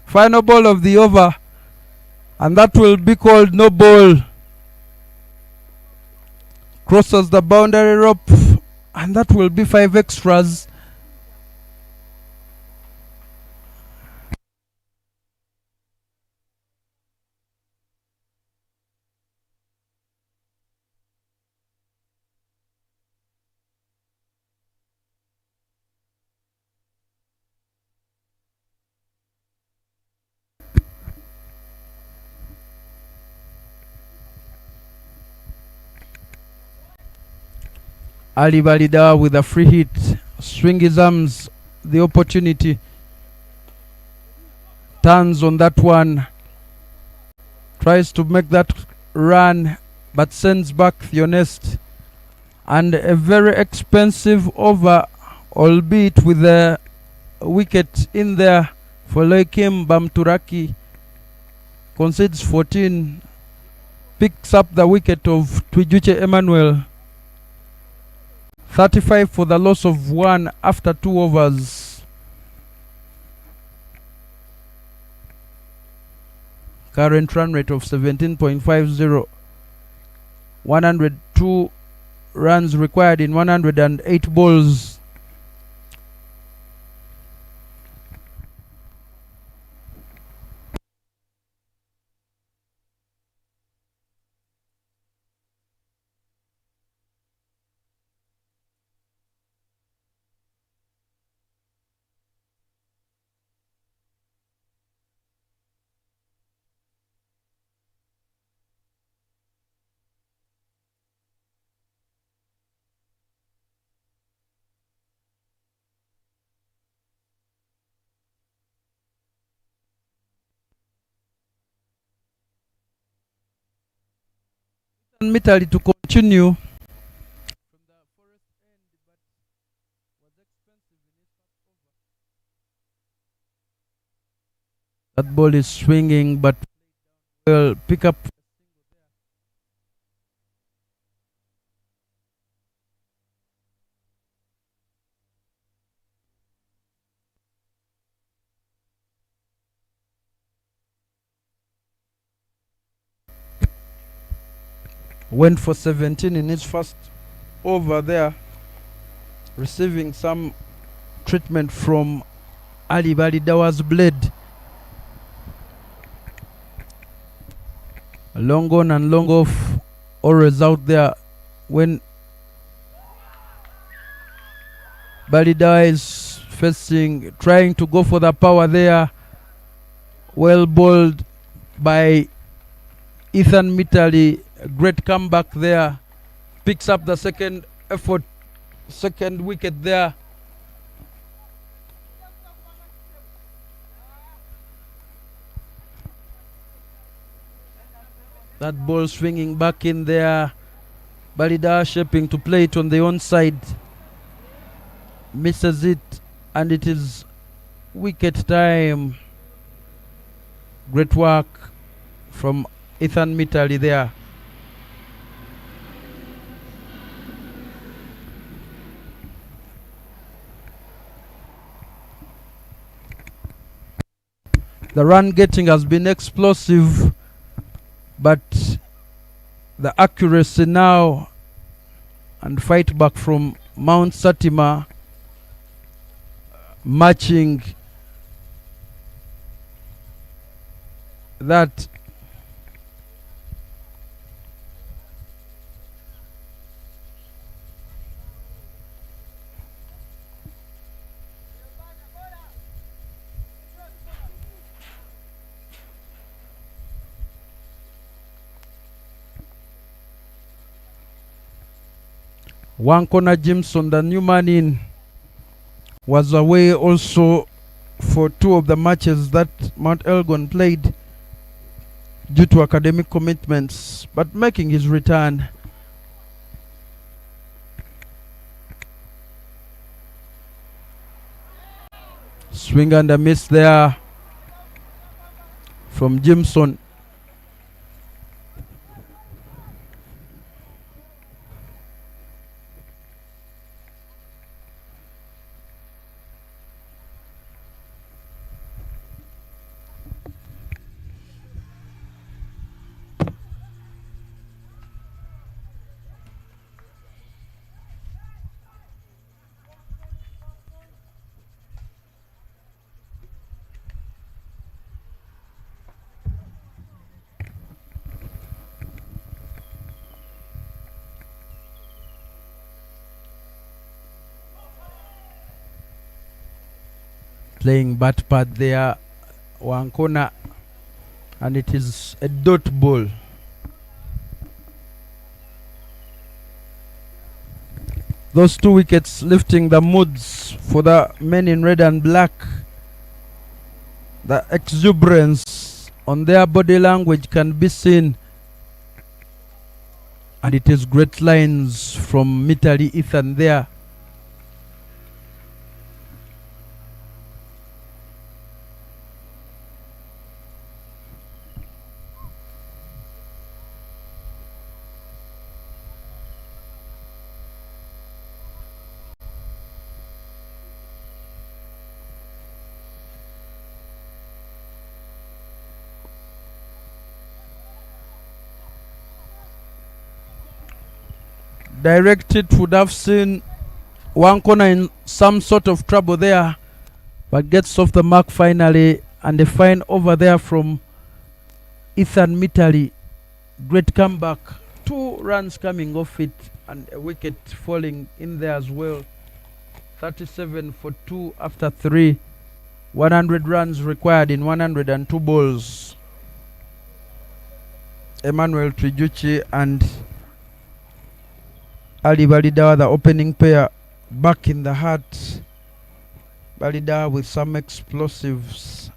[SPEAKER 1] Final ball of the over, and that will be called no ball. Crosses the boundary rope, and that will be 5 extras. Ali Balida with a free hit, swing his arms, the opportunity, turns on that one, tries to make that run, but sends back Theonest, and a very expensive over, albeit with a wicket in there For Loikim Bamturaki concedes 14, picks up the wicket of Twijuche Emmanuel. 35 for the loss of 1 after 2 overs. Current run rate of 17.50. 102 runs required in 108 balls. Italy to continue. That ball is swinging, but will pick up. Went for 17 in his first over there, receiving some treatment from Ali Balidawa's blade. Long on and long off, always out there when Balidawa is facing, trying to go for the power there. Well bowled by Ethan Mitali. Great comeback there. Picks up the second wicket there. That ball swinging back in there. Balida shaping to play it on the onside. Misses it, and it is wicket time. Great work from Ethan Mitali there. The run getting has been explosive, but the accuracy now and fight back from Mt.Satima matching that. One corner Jimson, the new man in, was away also for 2 of the matches that Mt.Elgon played due to academic commitments, but making his return. Swing and a miss there from Jimson. Playing bat pad there, one corner, and it is a dot ball. Those 2 wickets lifting the moods for the men in red and black. The exuberance on their body language can be seen, and it is great lines from Mitali Ethan there. direct it would have seen one corner in some sort of trouble there, but gets off the mark finally. And a fine over there from Ethan Mitali. Great comeback. 2 runs coming off it and a wicket falling in there as well. 37 for 2 after 3. 100 runs required in 102 balls. Emmanuel Trijuchi and Ali Balida, the opening pair, back in the hat. Balida with some explosives.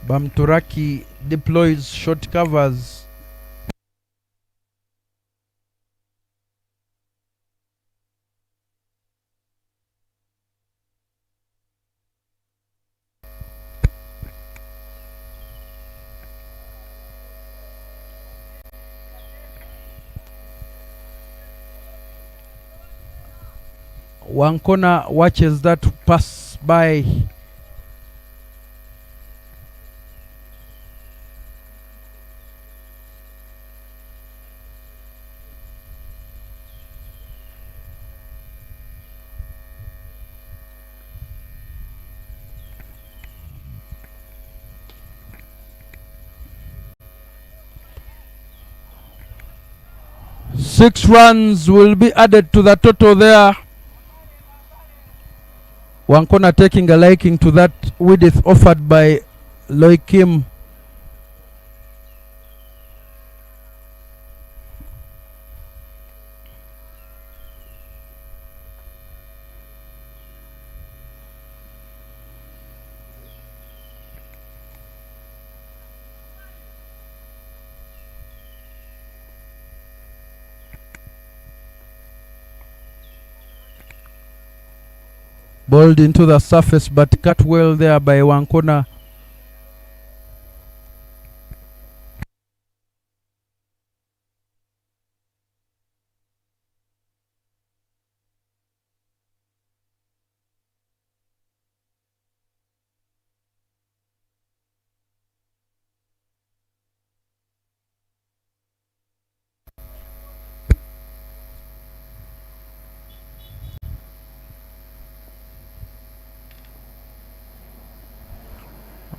[SPEAKER 1] Bamturaki deploys short covers. One corner watches that pass by. Six runs will be added to the total there. One corner taking a liking to that width offered by Loy Kim. Bowled into the surface but cut well there by one corner.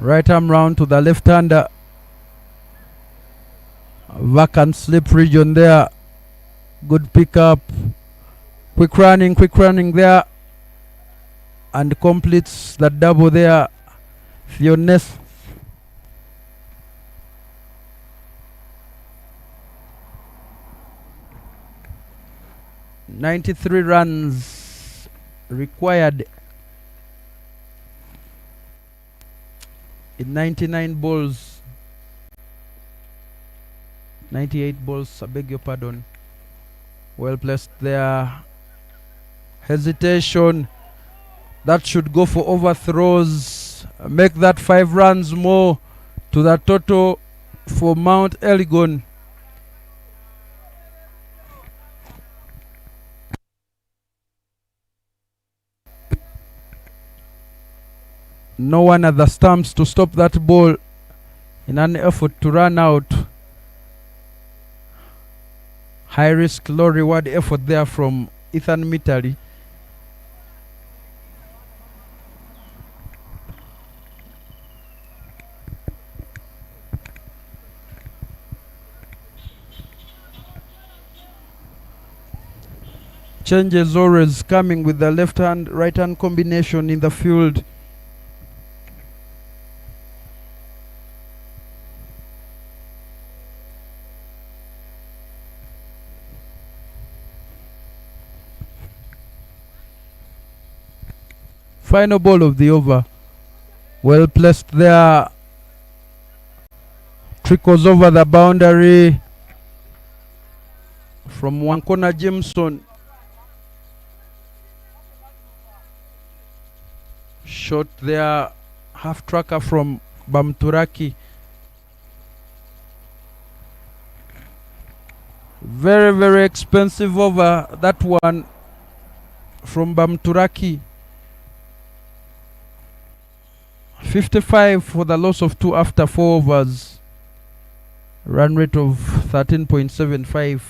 [SPEAKER 1] Right arm round to the left hander. Vacant slip region there. Good pick up. Quick running there. And completes the double there. Fionnes. .93 runs required in 99 balls. 98 balls, I beg your pardon. Well placed there. Hesitation. That should go for overthrows. Make that 5 runs more to the total for Mt.Elgon. No one at the stumps to stop that ball in an effort to run out. High risk, low reward effort there from Ethan Mitali. Changes always coming with the left hand, right hand combination in the field. Final ball of the over. Well placed there trickles over the boundary from Wankona Jameson. Shot there, half tracker from Bamturaki. Very, very expensive over, that one from Bamturaki. 55 for the loss of 2 after 4 overs. Run rate of 13.75.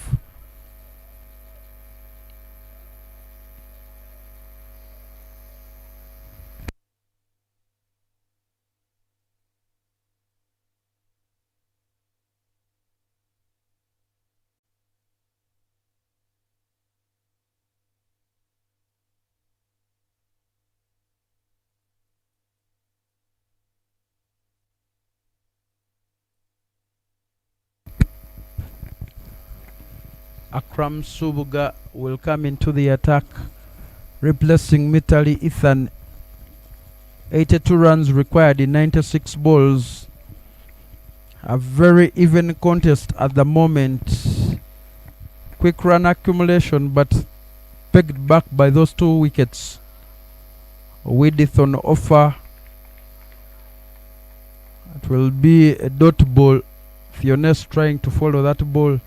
[SPEAKER 1] Akram Subuga will come into the attack, replacing Mitali Ethan. 82 runs required in 96 balls. A very even contest at the moment. Quick run accumulation, but pegged back by those 2 wickets. Width on offer. It will be a dot ball. Fionnes trying to follow that ball.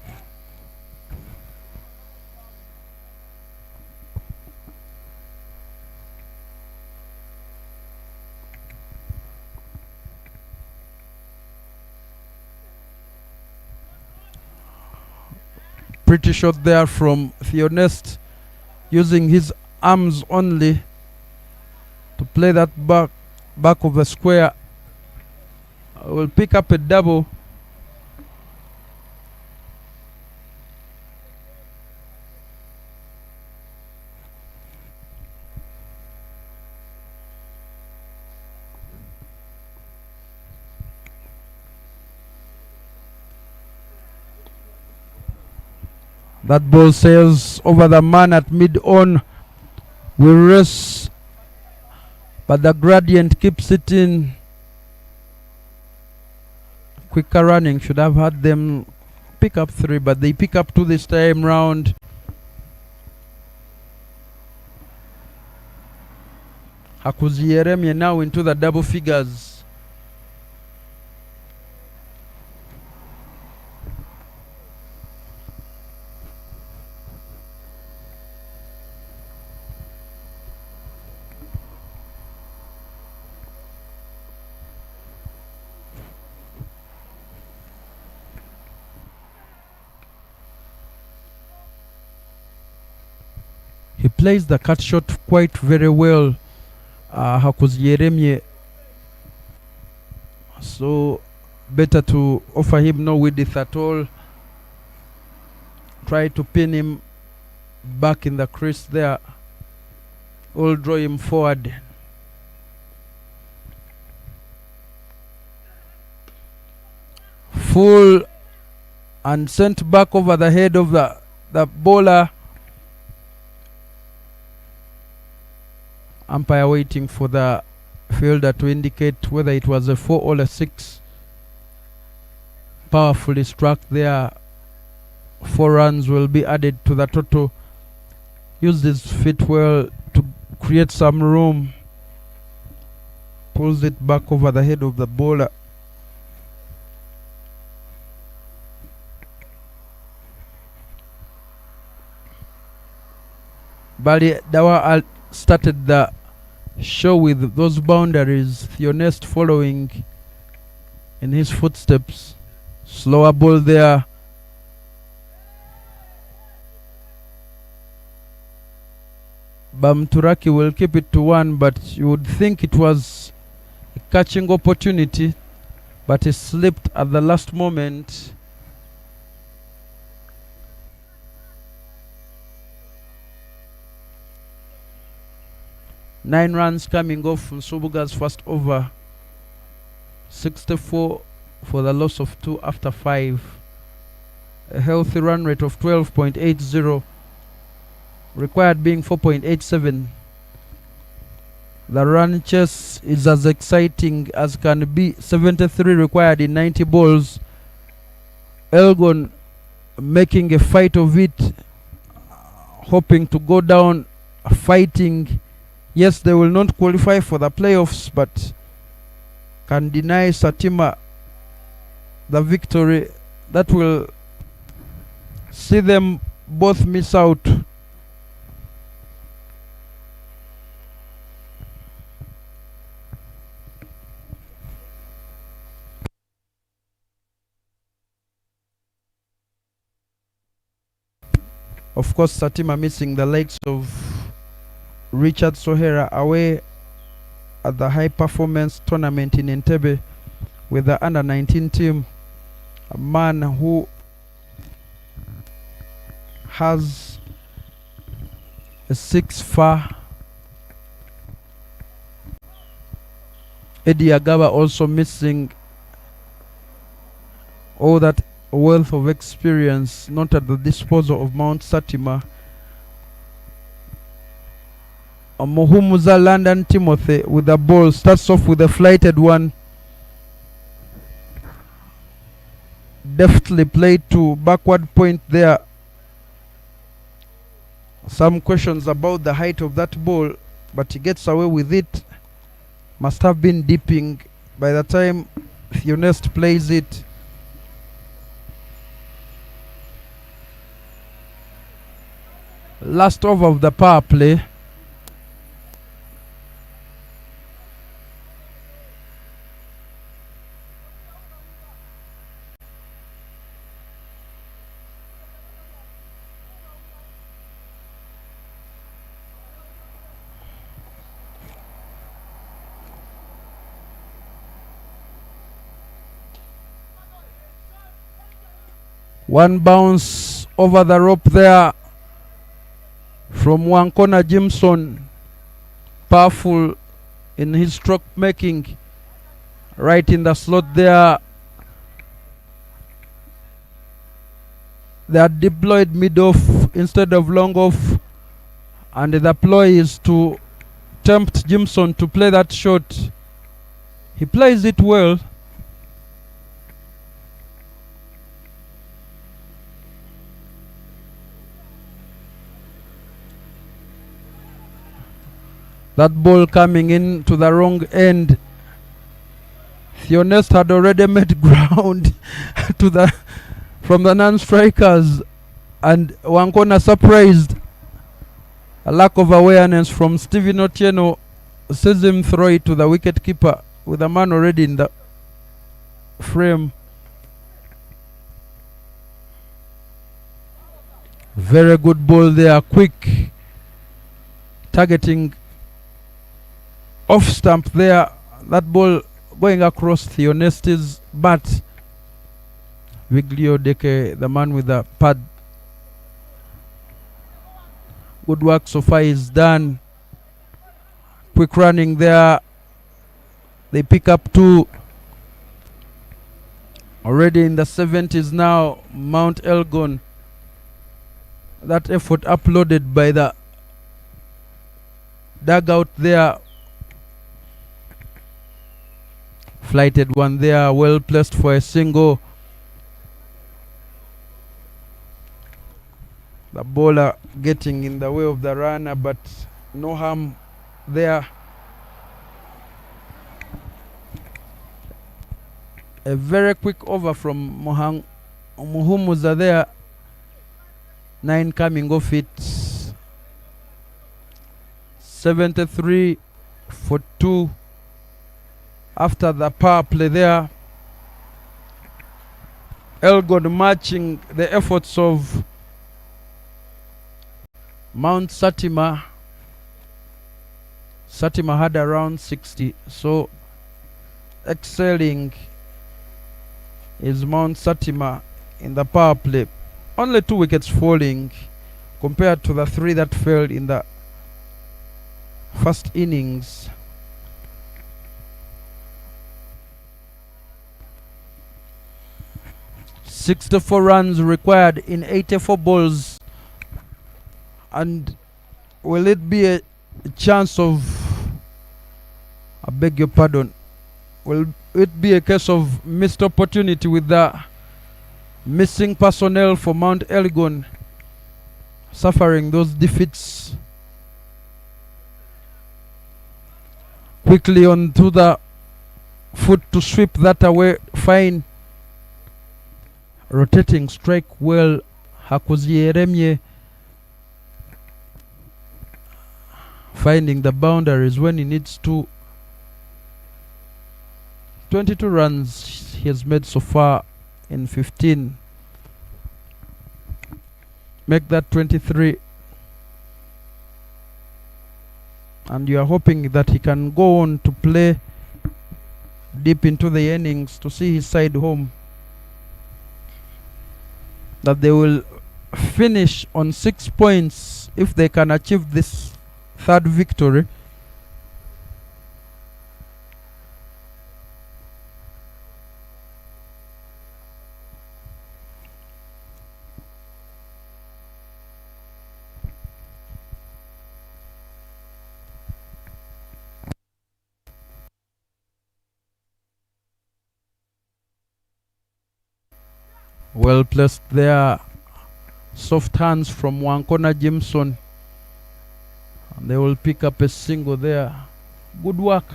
[SPEAKER 1] Pretty shot there from Theonest, using his arms only to play that back of the square. Will pick up a double. That ball sails over the man at mid-on. We race, but the gradient keeps it in. Quicker running should have had them pick up 3, but they pick up 2 this time round. Hakuzi Yeremye now into the double figures. He plays the cut shot quite very well, Hakuzi Yeremye. So better to offer him no width at all. Try to pin him back in the crease there, or draw him forward. Full and sent back over the head of the bowler. Umpire waiting for the fielder to indicate whether it was a 4 or a 6. Powerfully struck there. 4 runs will be added to the total. Used his feet well to create some room. Pulls it back over the head of the bowler. Bali Dawa started the show with those boundaries. Theonest following in his footsteps. Slower ball there. Bamturaki will keep it to 1, but you would think it was a catching opportunity, but he slipped at the last moment. Nine runs coming off from Subuga's first over. 64 for the loss of 2 after 5. A healthy run rate of 12.80. Required being 4.87. The run chase is as exciting as can be. 73 required in 90 balls. Elgon making a fight of it, hoping to go down fighting. Yes, they will not qualify for the playoffs, but can deny Satima the victory. That will see them both miss out. Of course, Satima missing the likes of Richard Sohera away at the high performance tournament in Entebbe with the under 19 team. A man who has a 6-far. Eddie Agaba also missing all that wealth of experience, not at the disposal of Mt.Satima. Muhumuza London Timothy with the ball starts off with a flighted one. Deftly played to backward point there. Some questions about the height of that ball, but he gets away with it. Must have been dipping by the time Theonest plays it. Last over of the power play. One bounce over the rope there from Wankona Jimson. Powerful in his stroke making. Right in the slot there. They are deployed mid-off instead of long-off. And the ploy is to tempt Jimson to play that shot. He plays it well. That ball coming in to the wrong end. Theonest had already made ground from the non-strikers, and Wankona surprised. A lack of awareness from Stephen Otieno sees him throw it to the wicket keeper with a man already in the frame. Very good ball there, quick, targeting off stump there. That ball going across Theonest's bat. Viglio Deke, the man with the pad. Good work so far is done. Quick running there. They pick up 2. Already in the 70s now, Mt.Elgon. That effort uploaded by the dugout there. Flighted one there, well placed for a single. The bowler getting in the way of the runner, but no harm there. A very quick over from Muhumuza there. 9 coming off it. 73 for 2. After the power play there, Elgon matching the efforts of Mt.Satima. Satima had around 60, so excelling is Mt.Satima in the power play. Only 2 wickets falling compared to the 3 that fell in the first innings. .64 runs required in 84 balls. And will it be a chance of, I beg your pardon, will it be a case of missed opportunity with the Missing personnel for Mt.Elgon, suffering those defeats. Quickly onto the foot to sweep that away. Fine. Rotating strike well. Hakuzieremye finding the boundaries when he needs to. 22 runs he has made so far in 15. Make that 23. And you are hoping that he can go on to play deep into the innings to see his side home. That they will finish on 6 points if they can achieve this third victory. Well placed there. Soft hands from Wankona Jimson. And they will pick up a single there. Good work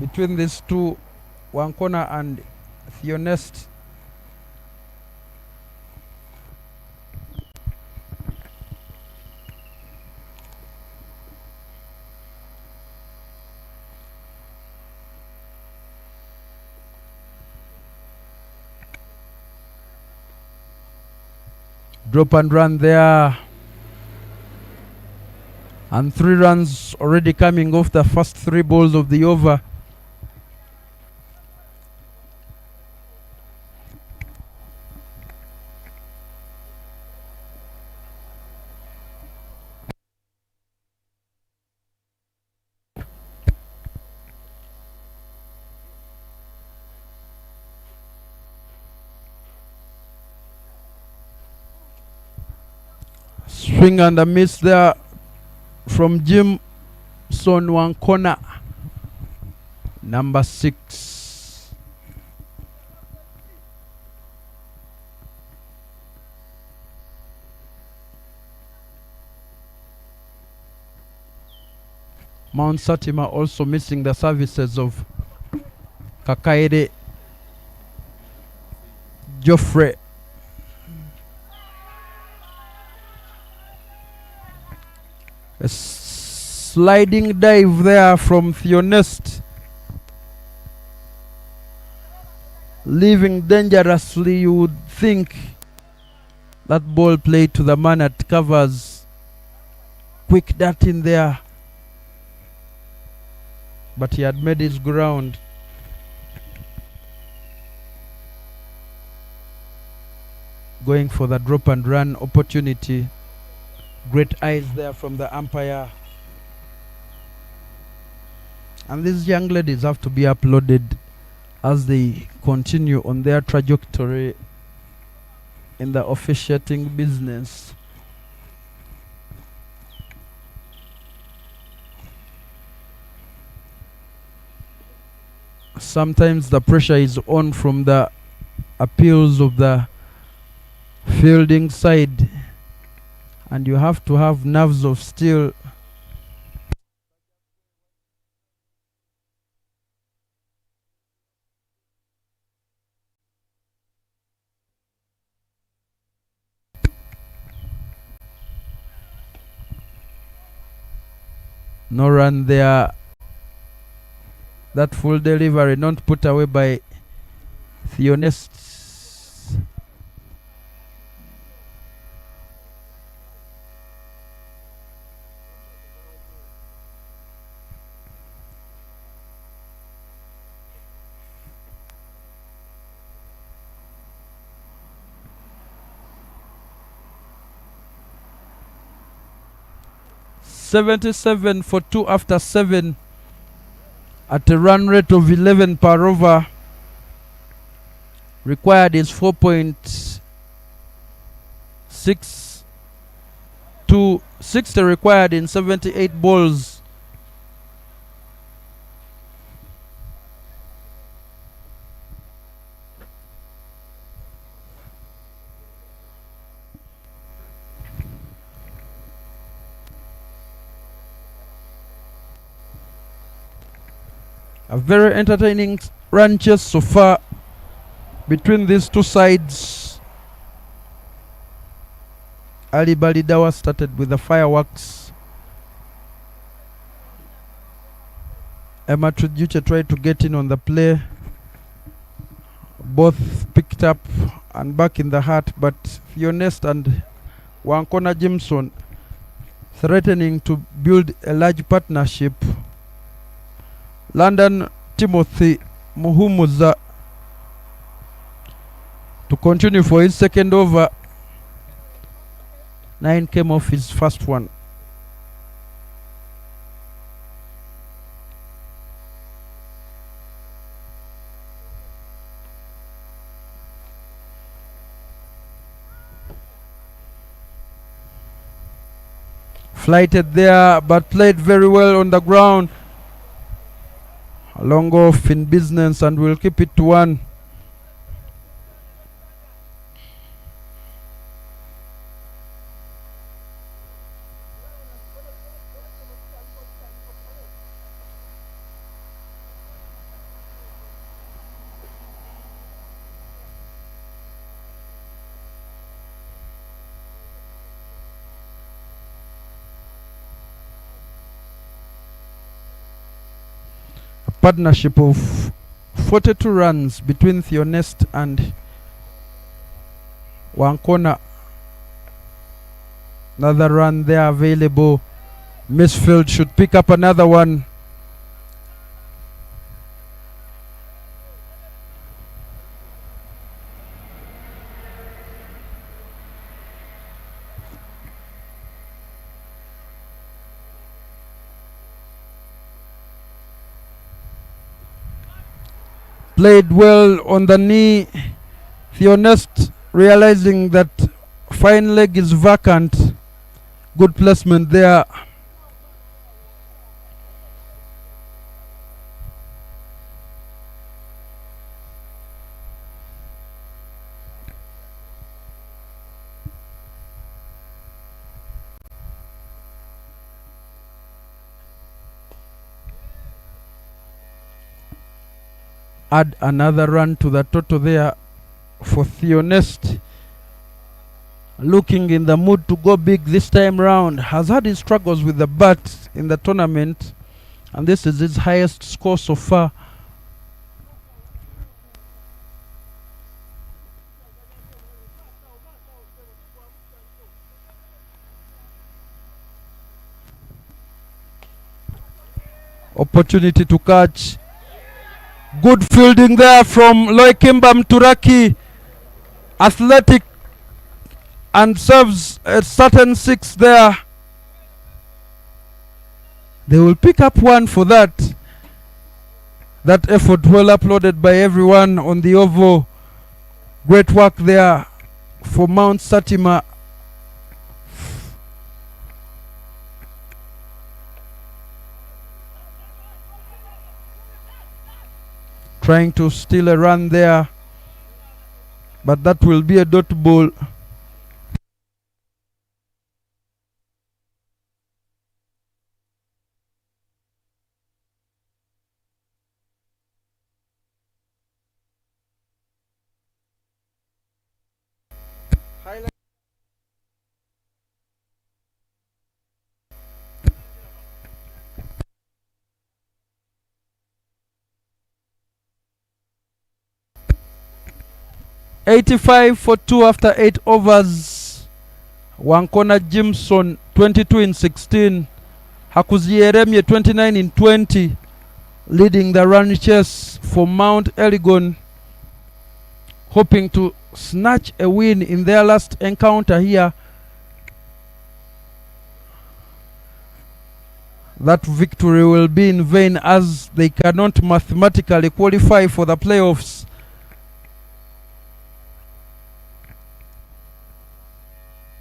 [SPEAKER 1] between these two, Wankona and Theonest. Drop and run there. And 3 runs already coming off the first 3 balls of the over. Swing and a miss there from Jimson Wankona, number 6. Mt.Satima also missing the services of Kakaire Joffre. A sliding dive there from Theonest, leaving dangerously. You would think that ball played to the man at covers. Quick dart in there, but he had made his ground. Going for the drop and run opportunity. Great eyes there from the umpire. And these young ladies have to be applauded as they continue on their trajectory in the officiating business. Sometimes the pressure is on from the appeals of the fielding side, and you have to have nerves of steel. No run there. That full delivery not put away by Theonest. $77 for 2 after 7 at a run rate of 11 per over. Required is 4.6 to 60 required in 78 balls. A very entertaining run chase so far between these two sides. Ali Balidawa started with the fireworks. Emma Triduce tried to get in on the play. Both picked up and back in the heart, but Fionest and Wankona Jimson threatening to build a large partnership. London Timothy Muhumuza to continue for his second over. 9 came off his first one. Flighted there, but played very well on the ground. A long off in business, and we'll keep it to 1. Partnership of 42 runs between Theonest and Wankona. Another run there available. Misfield should pick up another one. Played well on the knee. Theonest realizing that fine leg is vacant. Good placement there. Add another run to the total there for Theonest. Looking in the mood to go big this time round. Has had his struggles with the bat in the tournament, and this is his highest score so far. Opportunity to catch. Good fielding there from Loikimba Mturaki. Athletic, and serves a certain 6 there. They will pick up 1 for that. That effort well uploaded by everyone on the oval. Great work there for Mt.Satima. Trying to steal a run there, but that will be a dot ball. $85 for 2 after 8 overs. Wankona Jimson 22 in 16. Hakuzieremye 29 in 20. Leading the run chase for Mt.Elgon. Hoping to snatch a win in their last encounter here. That victory will be in vain as they cannot mathematically qualify for the playoffs.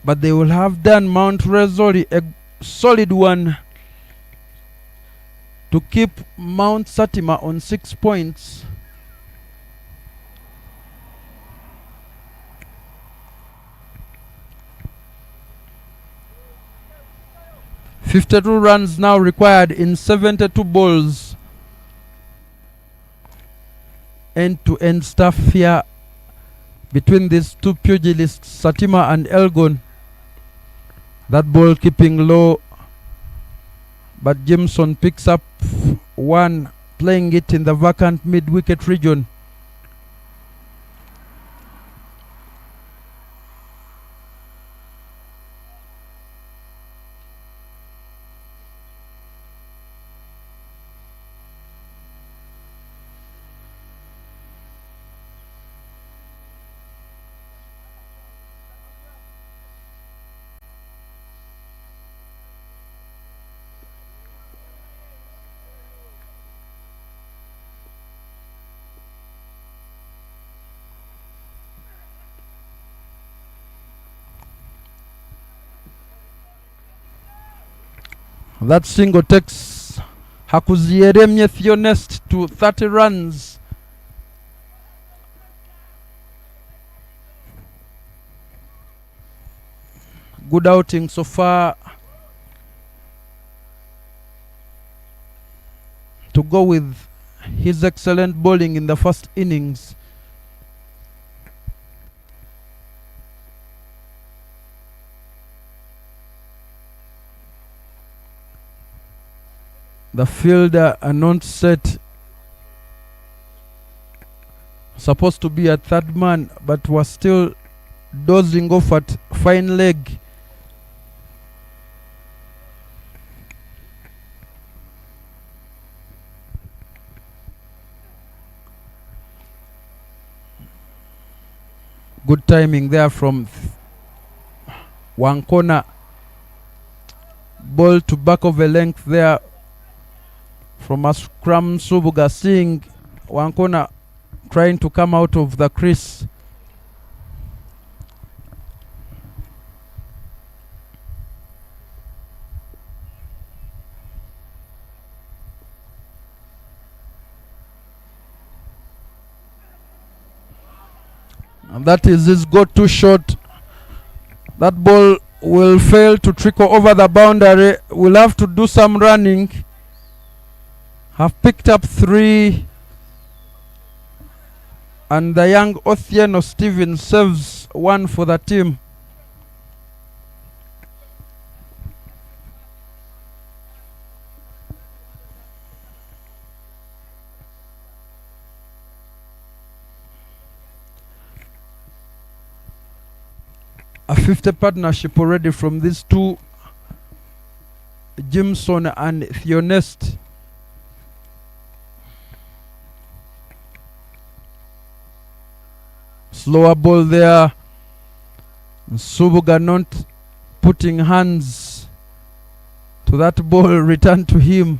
[SPEAKER 1] But they will have done Mount Resori a solid one to keep Mt.Satima on 6 points. $52 runs now required in 72 balls. end-to-end stuff here between these two pugilists, Satima and Elgon. That ball keeping low, but Jameson picks up one, playing it in the vacant mid-wicket region. That single takes Hakuzieremye Theonest to 30 runs. Good outing so far. To go with his excellent bowling in the first innings. The fielder announced set, supposed to be a third man, but was still dozing off at fine leg. Good timing there from one corner. Ball to back of a length there from Askram Subuga, seeing one corner trying to come out of the crease. And that is his go-to shot. That ball will fail to trickle over the boundary. We'll have to do some running. Have picked up 3, and the young Othieno Stevens serves 1 for the team. A 50 partnership already from these two, Jameson and Theonest. Slower ball there. Subuga not putting hands to that ball, return to him.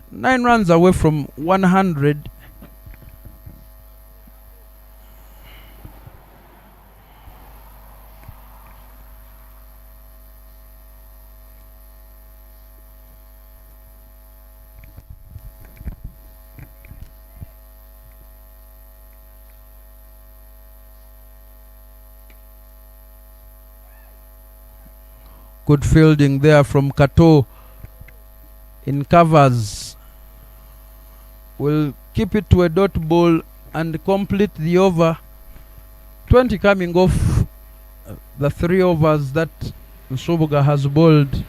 [SPEAKER 1] 9 runs away from 100. Good fielding there from Kato in covers. Will keep it to a dot ball and complete the over. 20 coming off the 3 overs that Subuga has bowled.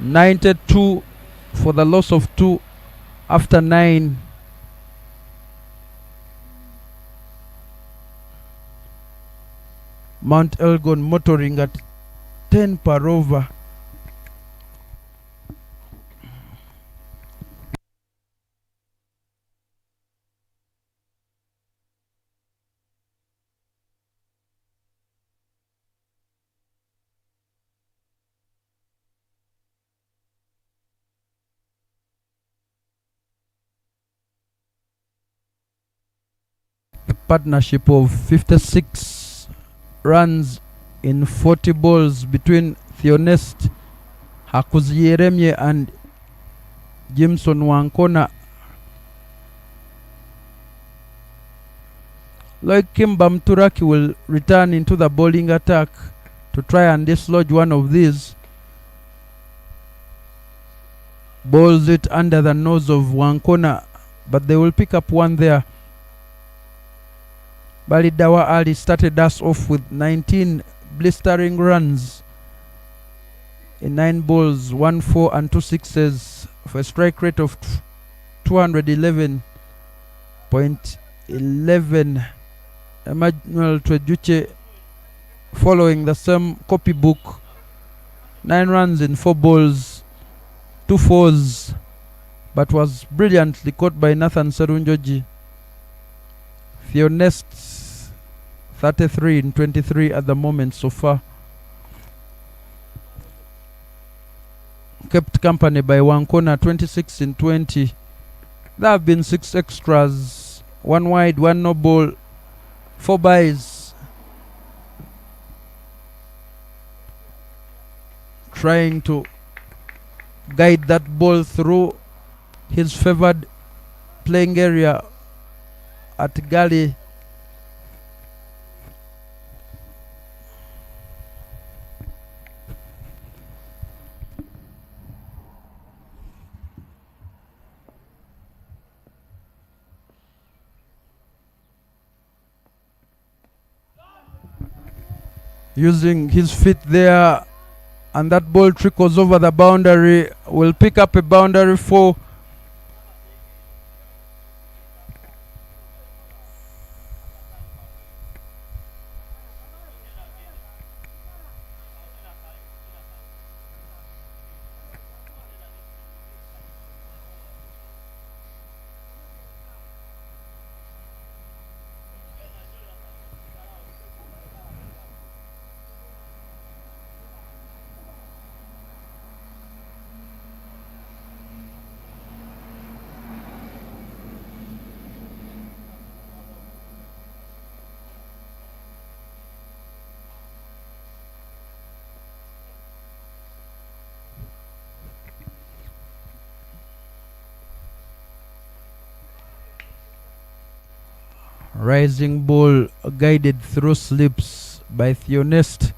[SPEAKER 1] 92 for the loss of 2 after 9. Mt.Elgon motoring at 10 per over. A partnership of 56 runs in 40 balls between Theonest, Hakuzieremye and Jameson Wankona. Like Kimba Mturaki will return into the bowling attack to try and dislodge one of these. Bowls it under the nose of one corner, but they will pick up one there. Balidawa Ali started us off with 19 blistering runs in 9 balls, 1 4 and 2 sixes for a strike rate of 211.11. Emmanuel Tweduche following the same copybook, 9 runs in 4 balls, 2 fours, but was brilliantly caught by Nathan Serunjoji. Theonest 33 in 23 at the moment so far. Kept company by one corner, 26 in 20. There have been 6 extras, 1 wide, 1 no ball, 4 byes. Trying to guide that ball through his favored playing area at Gali. Using his feet there, and that ball trickles over the boundary. Will pick up a boundary for rising ball guided through slips by Theonest.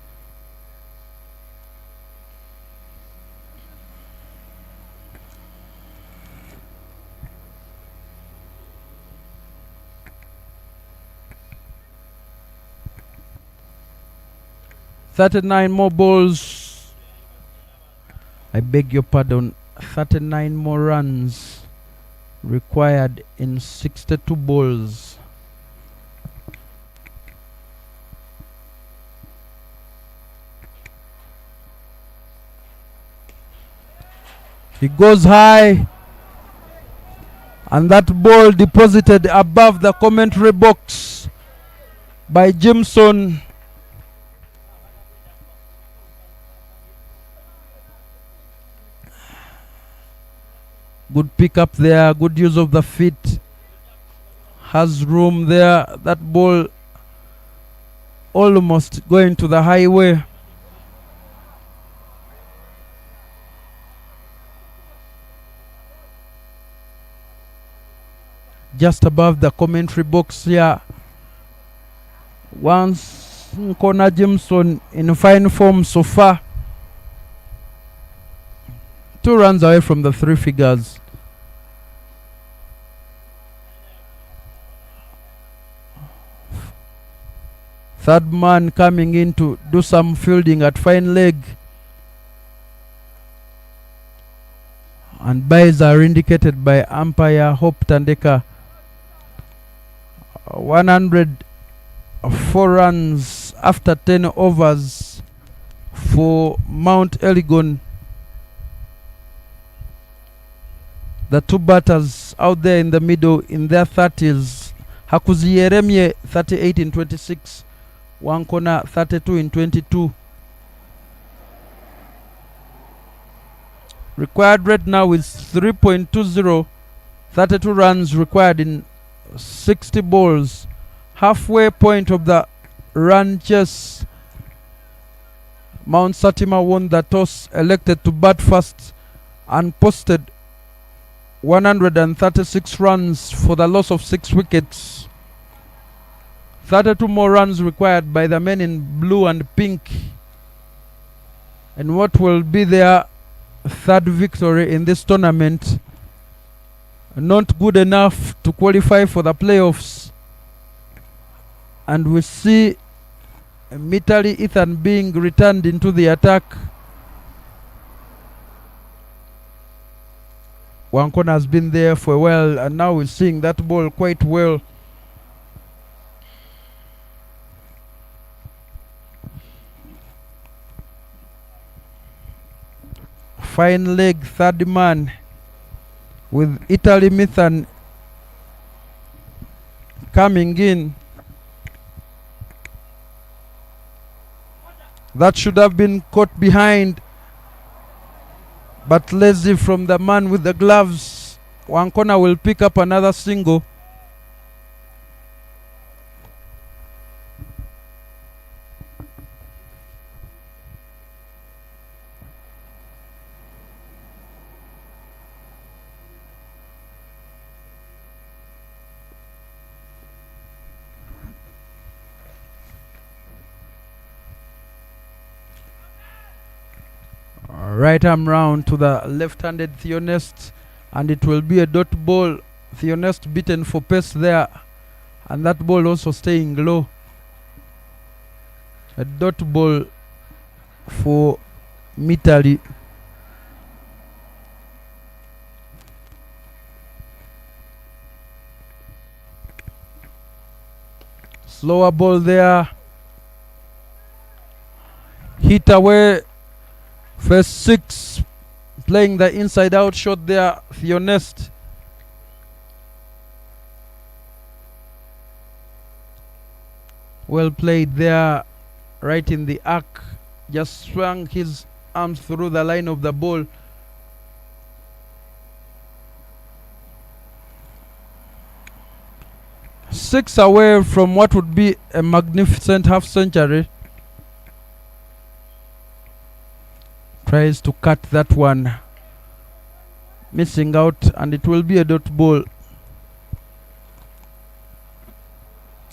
[SPEAKER 1] "39 more balls. I beg your pardon. 39 more runs required in 62 balls. He goes high, and that ball deposited above the commentary box by Jimson. Good pick up there, good use of the feet. Has room there. That ball almost going to the highway. Just above the commentary box here. Once Connor Jimson in fine form so far. 2 runs away from the 3 figures. Third man coming in to do some fielding at fine leg. And byes are indicated by umpire Hope Tandeka. 104 runs after 10 overs for Mt.Elgon. The 2 batters out there in the middle in their 30s. Hakuziyeremye 38 in 26. Wankona 32 in 22. Required rate now is 3.20. 32 runs required in 60 balls. Halfway point of the run chase. Mt.Satima won the toss, elected to bat first, and posted 136 runs for the loss of 6 wickets. 32 more runs required by the men in blue and pink. And what will be their third victory in this tournament. Not good enough to qualify for the playoffs. And we see Mitali Ethan being returned into the attack. Wankona has been there for a while, and now we're seeing that ball quite well. Fine leg, third man, with Italy Mithan coming in. That should have been caught behind, but lazy from the man with the gloves. Wankona will pick up another single. Right arm round to the left-handed Theonest, and it will be a dot ball. Theonest beaten for pace there, and that ball also staying low. A dot ball for Mitali. Slower ball there. Hit away. First six, playing the inside out shot there, Theonest. Well played there, right in the arc. Just swung his arms through the line of the ball. Six away from what would be a magnificent half century. Tries to cut that one, missing out, and it will be a dot ball.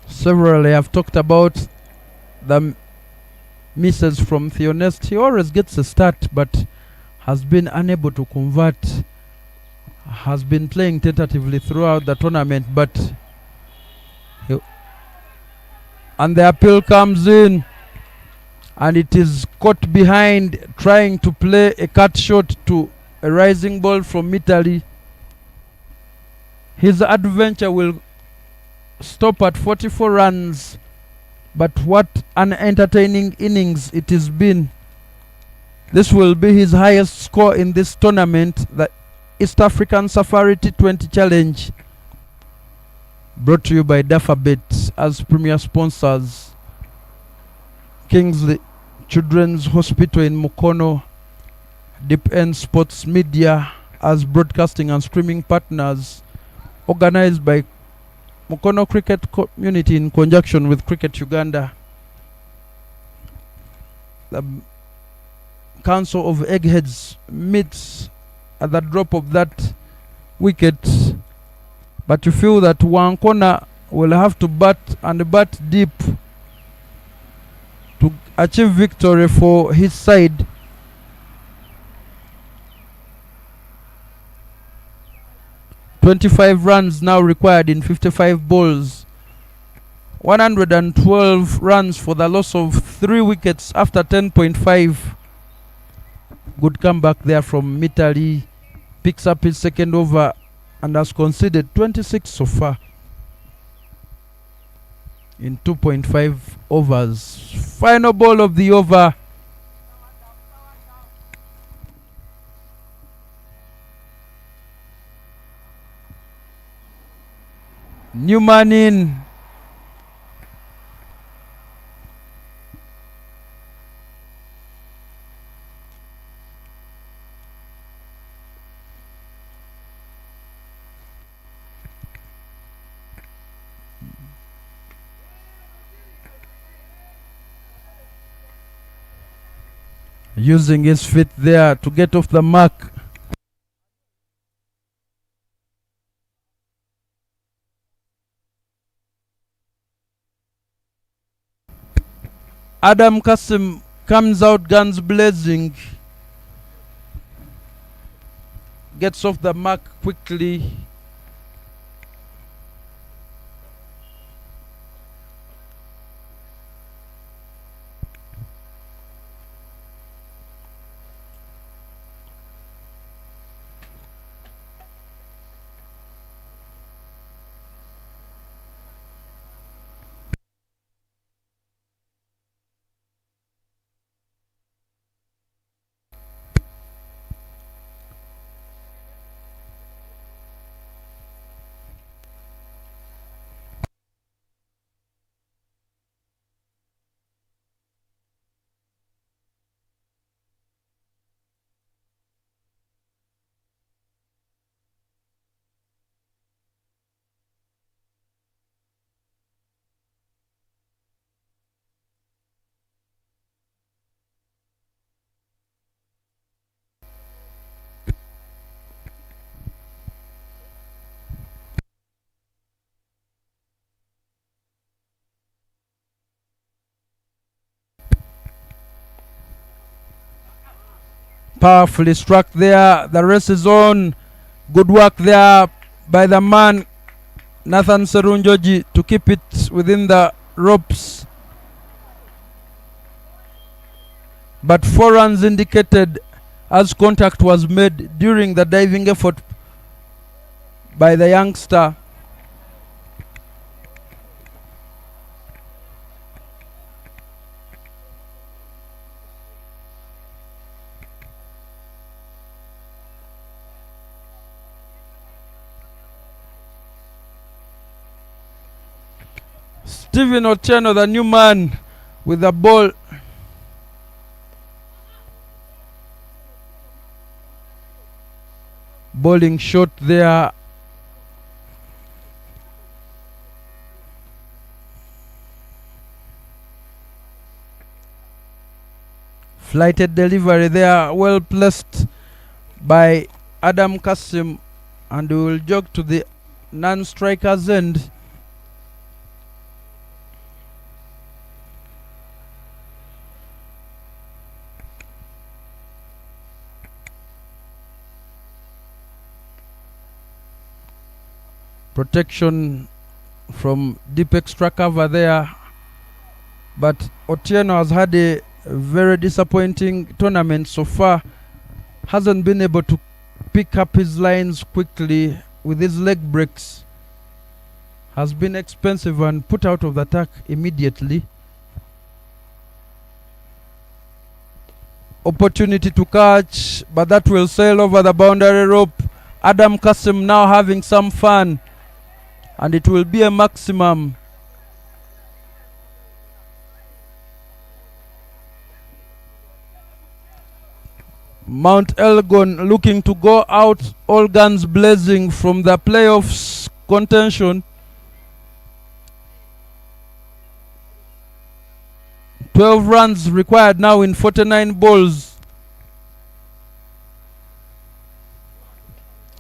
[SPEAKER 1] Several have talked about the misses from Theonest. He always gets a start, but has been unable to convert. Has been playing tentatively throughout the tournament, but and the appeal comes in. And it is caught behind, trying to play a cut shot to a rising ball from Mitali. His adventure will stop at 44 runs, but what an entertaining innings it has been. This will be his highest score in this tournament, the East African Safari T20 Challenge, brought to you by Dafabet as premier sponsors. Kingsley Children's Hospital in Mukono, Deep End Sports Media as broadcasting and streaming partners, organized by Mukono Cricket Community in conjunction with Cricket Uganda. The Council of Eggheads meets at the drop of that wicket, but you feel that Wankona will have to bat and bat deep to achieve victory for his side. "25 runs now required in 55 balls. 112 runs for the loss of 3 wickets after 10.5. Good comeback there from Mitali. Picks up his second over and has conceded 26 so far in 2.5 overs. Final ball of the over. Newman in. Using his feet there to get off the mark. Adam Kasim comes out guns blazing. gets off the mark quickly. Powerfully struck there. The race is on. Good work there by the man Nathan Serunjoji to keep it within the ropes. But 4 runs indicated as contact was made during the diving effort by the youngster. Stephen Otieno, the new man, with the ball. Bowling shot there. Flighted delivery there, well placed by Adam Kasim, and we will jog to the non-striker's end. Protection from deep extra cover there, but Otieno has had a very disappointing tournament so far. Hasn't been able to pick up his lines quickly with his leg breaks. Has been expensive and put out of the attack immediately. Opportunity to catch, but that will sail over the boundary rope. Adam Kasim now having some fun, and it will be a maximum. Mt.Elgon looking to go out all guns blazing from the playoffs contention. 12 runs required now in 49 balls.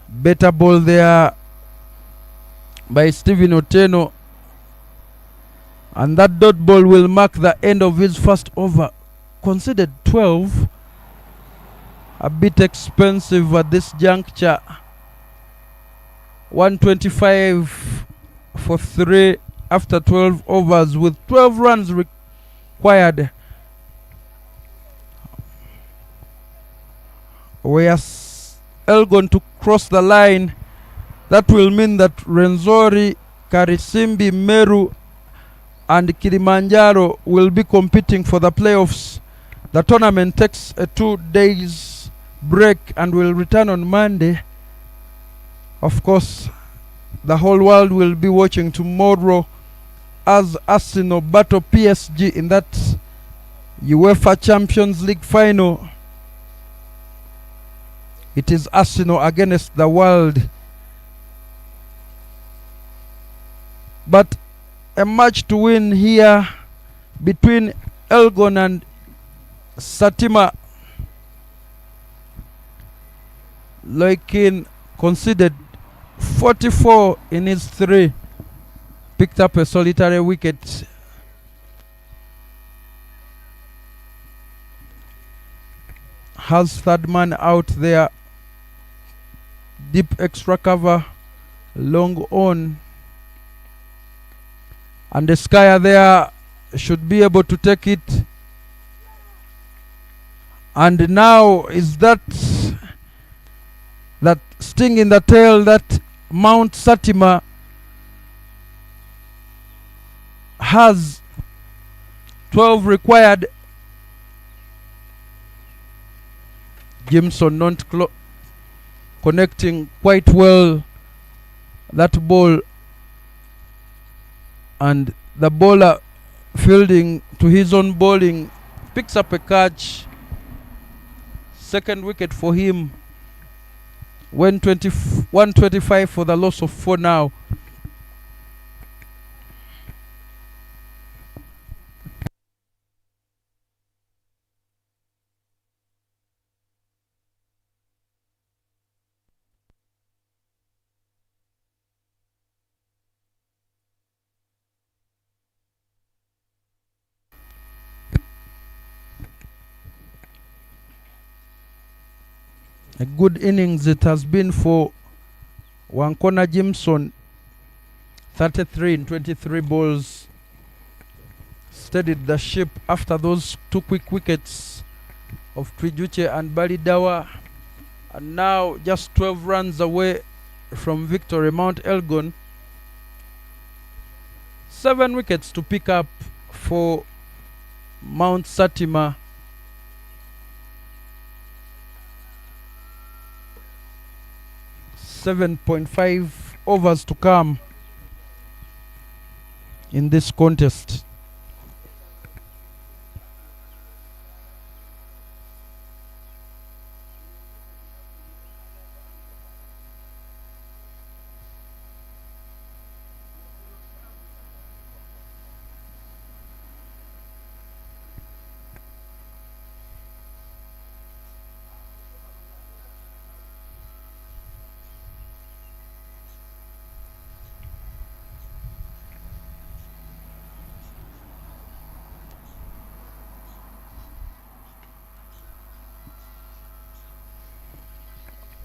[SPEAKER 1] Better ball there by Stephen Otieno, and that dot ball will mark the end of his first over. Considered 12, a bit expensive at this juncture. 125 for 3 after 12 overs with 12 runs required. Whereas Elgon to cross the line, that will mean that Renzori, Karisimbi, Meru and Kilimanjaro will be competing for the playoffs. The tournament takes a 2 days break and will return on Monday. Of course, the whole world will be watching tomorrow as Arsenal battle PSG in that UEFA Champions League final. It is Arsenal against the world. But a match to win here between Elgon and Satima. Loikin conceded 44 in his 3. Picked up a solitary wicket. Has third man out there. deep extra cover, long on, and the skier there should be able to take it. And now is that sting in the tail that Mt.Satima has. 12 required. Jimson not connecting quite well that ball, and the bowler fielding to his own bowling picks up a catch. Second wicket for him. 125 for the loss of 4 now. A good innings it has been for Wankona Jimson. 33 in 23 balls. Steadied the ship after those 2 quick wickets of Trijuche and Balidawa. And now just 12 runs away from victory. Mt.Elgon. 7 wickets to pick up for Mt.Satima. .5 overs to come in this contest.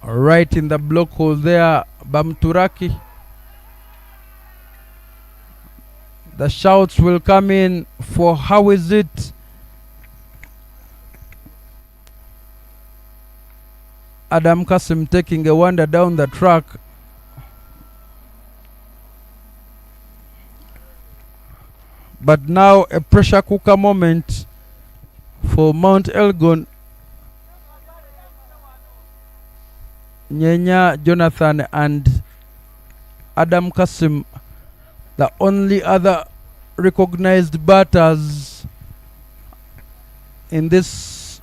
[SPEAKER 1] Right in the block hole there, Bamturaki. The shouts will come in for how is it? Adam Kasim taking a wander down the track. But now a pressure cooker moment for Mt.Elgon. Nyenya Jonathan and Adam Kasim, the only other recognized batters in this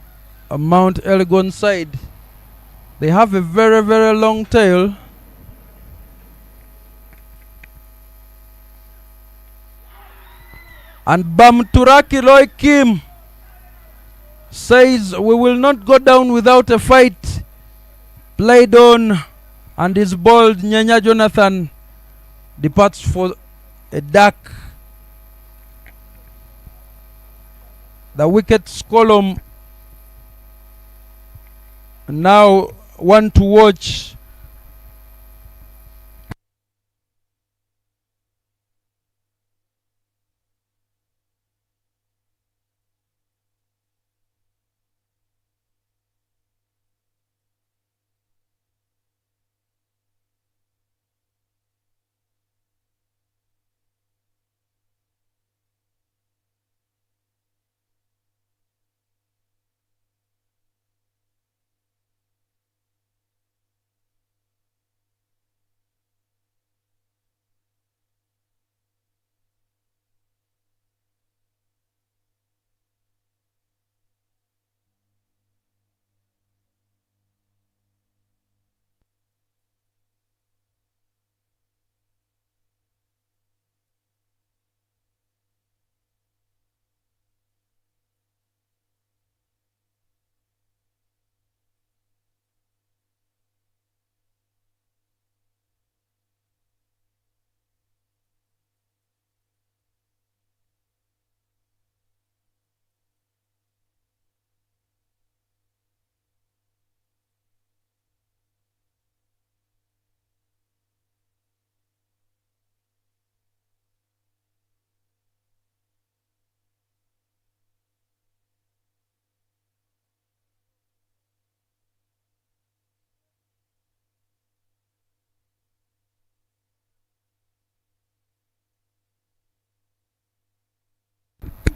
[SPEAKER 1] Mt.Elgon side. They have a very, very long tail. And Bamturaki Roy Kim says, we will not go down without a fight. Played on and is bowled. Nyanya Jonathan departs for a duck. The wickets column now one to watch.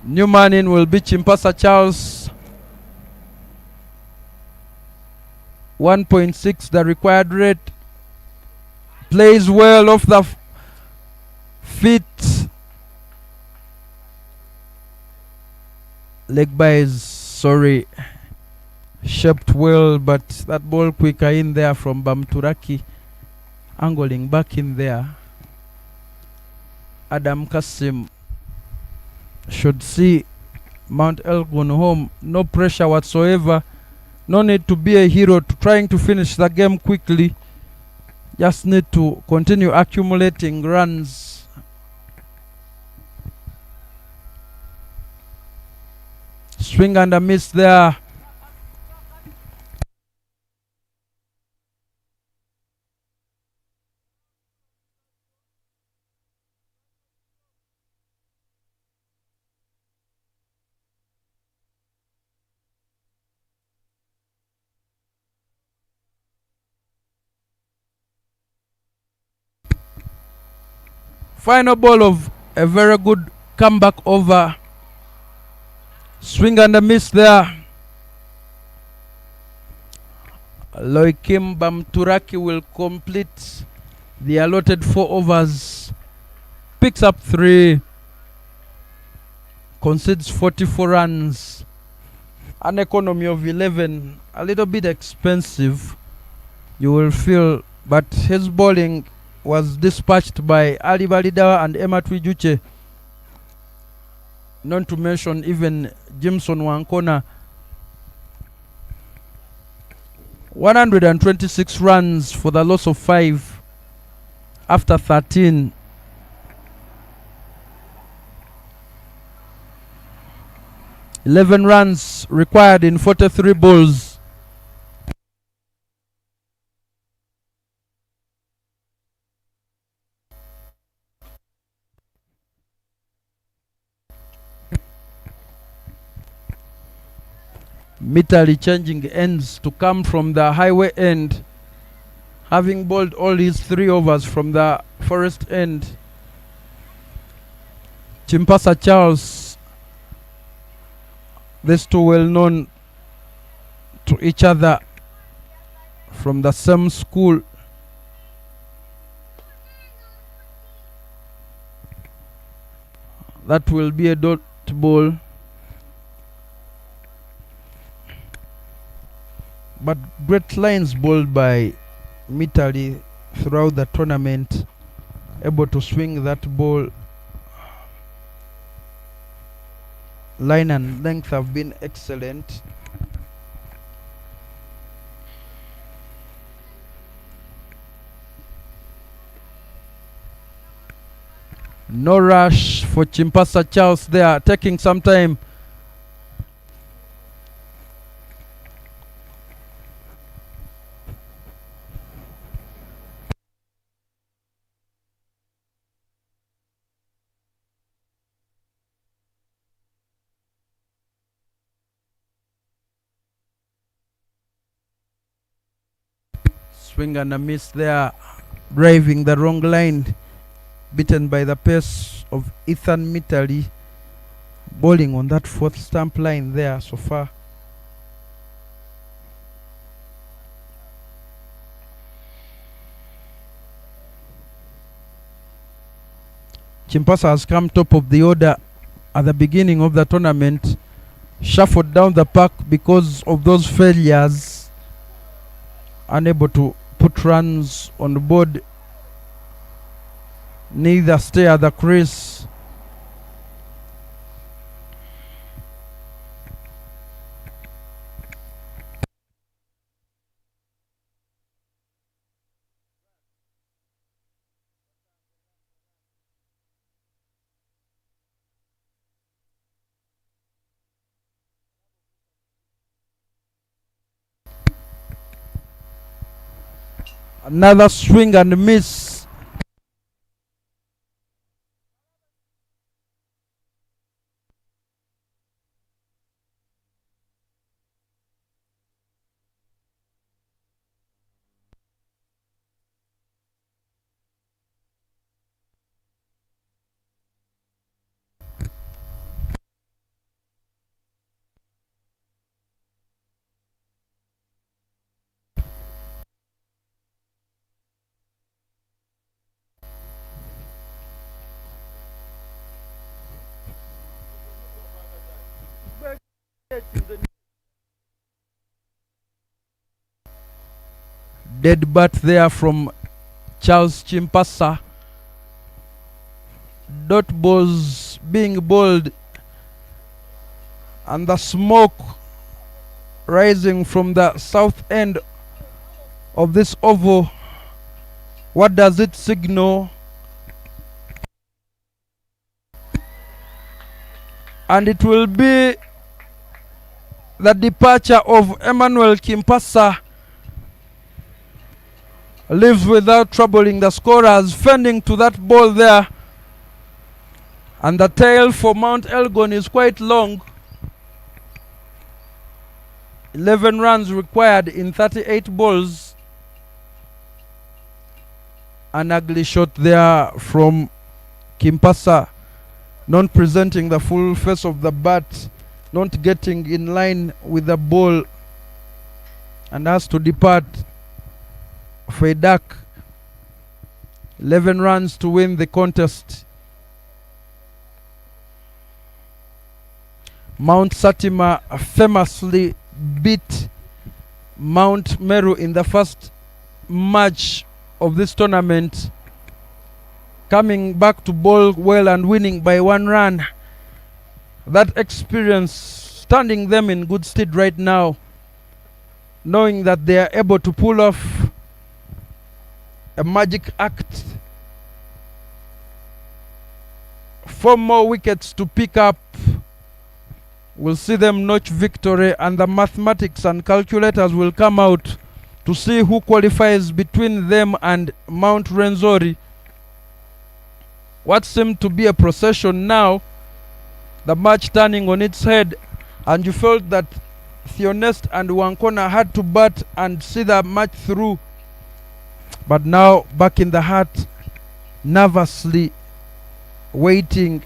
[SPEAKER 1] New man in will be Chimpasa Charles. 1.6 the required rate. Plays well off the feet. Leg by is sorry. Shaped well, but that ball quicker in there from Bamturaki. Angling back in there. Adam Kasim should see Mt.Elgon home. No pressure whatsoever. No need to be a hero to trying to finish the game quickly. Just need to continue accumulating runs. Swing and a miss there. Final ball of a very good comeback over. Swing and a miss there. Loikim Bamturaki will complete the allotted 4 overs. Picks up 3. Concedes 44 runs. An economy of 11. A little bit expensive, you will feel, but his bowling was dispatched by Ali Balidawa and Emma Twijuche. Not to mention even Jimson Wankona. 126 runs for the loss of 5 after 13. $11 runs required in 43 balls. Mitali changing ends to come from the highway end, having bowled all his 3 overs from the forest end. Chimpasa Charles, these two well known to each other from the same school. That will be a dot ball. But great lines bowled by Mitali throughout the tournament, able to swing that ball. Line and length have been excellent. No rush for Chimpasa Charles there, taking some time. Swing and a miss there, driving the wrong line, beaten by the pace of Ethan Mitali, bowling on that 4th stump line there so far. Chimpasa has come top of the order at the beginning of the tournament, shuffled down the pack because of those failures, unable to put runs on the board, neither stay at the crease. Another swing and miss. Dead bat there from Charles Chimpasa. Dot balls being bowled, and the smoke rising from the south end of this oval. What does it signal? And it will be the departure of Emmanuel Kimpasa. Leaves without troubling the scorers, fending to that ball there. And the tail for Mt.Elgon is quite long. 11 runs required in 38 balls. An ugly shot there from Kimpasa, not presenting the full face of the bat, not getting in line with the ball, and has to depart for a duck. 11 runs to win the contest. Mt.Satima famously beat Mount Meru in the first match of this tournament, coming back to bowl well and winning by 1 run. That experience standing them in good stead right now, knowing that they are able to pull off a magic act. 4 more wickets to pick up will see them notch victory, and the mathematics and calculators will come out to see who qualifies between them and Mount Renzori. What seemed to be a procession now, the match turning on its head, and you felt that Theonest and Wankona had to bat and see the match through. But now back in the heart, nervously waiting.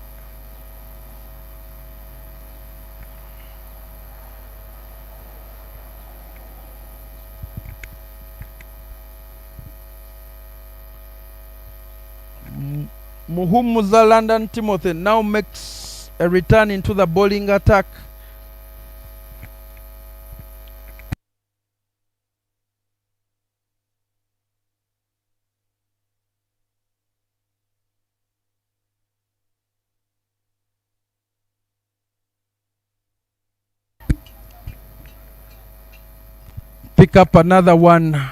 [SPEAKER 1] Muhumuza London Timothy now makes a return into the bowling attack. Pick up another one,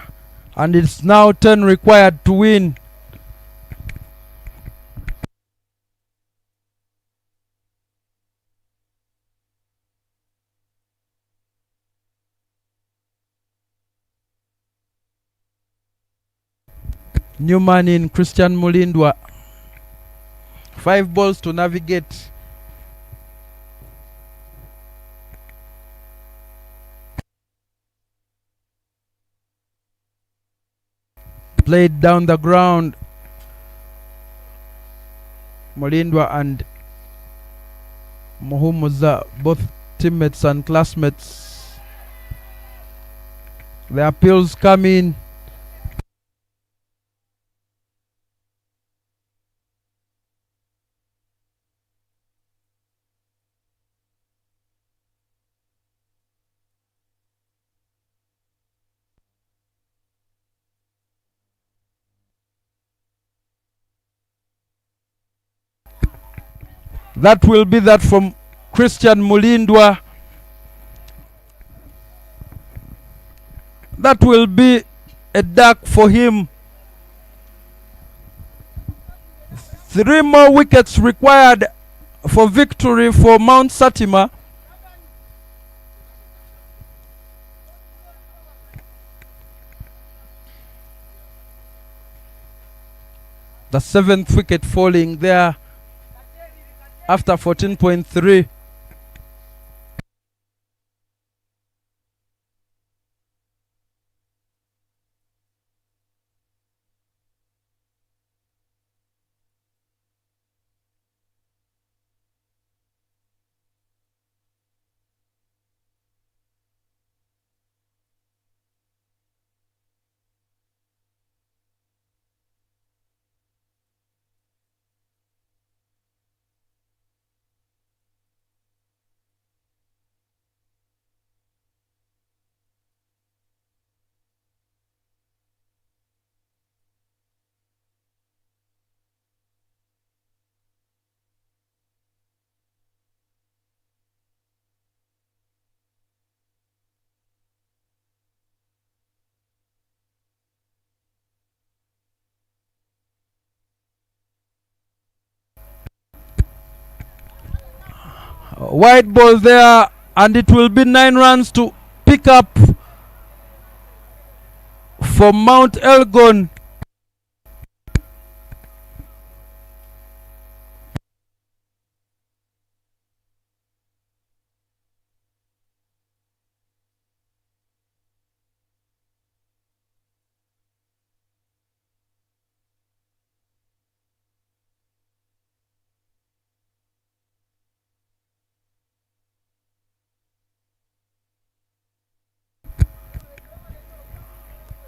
[SPEAKER 1] and it's now 10 required to win. New man in Christian Mulindwa. 5 balls to navigate. Played down the ground. Mulindwa and Muhumuza, both teammates and classmates. The appeals come in. That will be that from Christian Mulindwa. That will be a duck for him. 3 more wickets required for victory for Mt.Satima. The 7th wicket falling there after 14.3. Wide ball there, and it will be 9 runs to pick up for Mt.Elgon.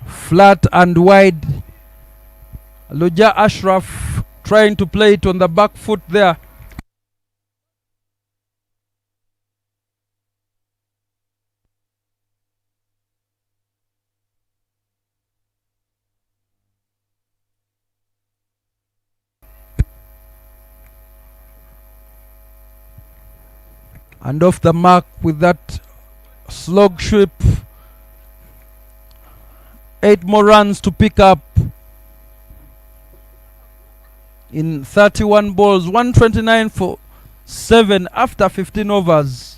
[SPEAKER 1] Flat and wide. Luja Ashraf trying to play it on the back foot there. And off the mark with that slog sweep. 8 more runs to pick up in 31 balls. 129 for 7 after 15 overs.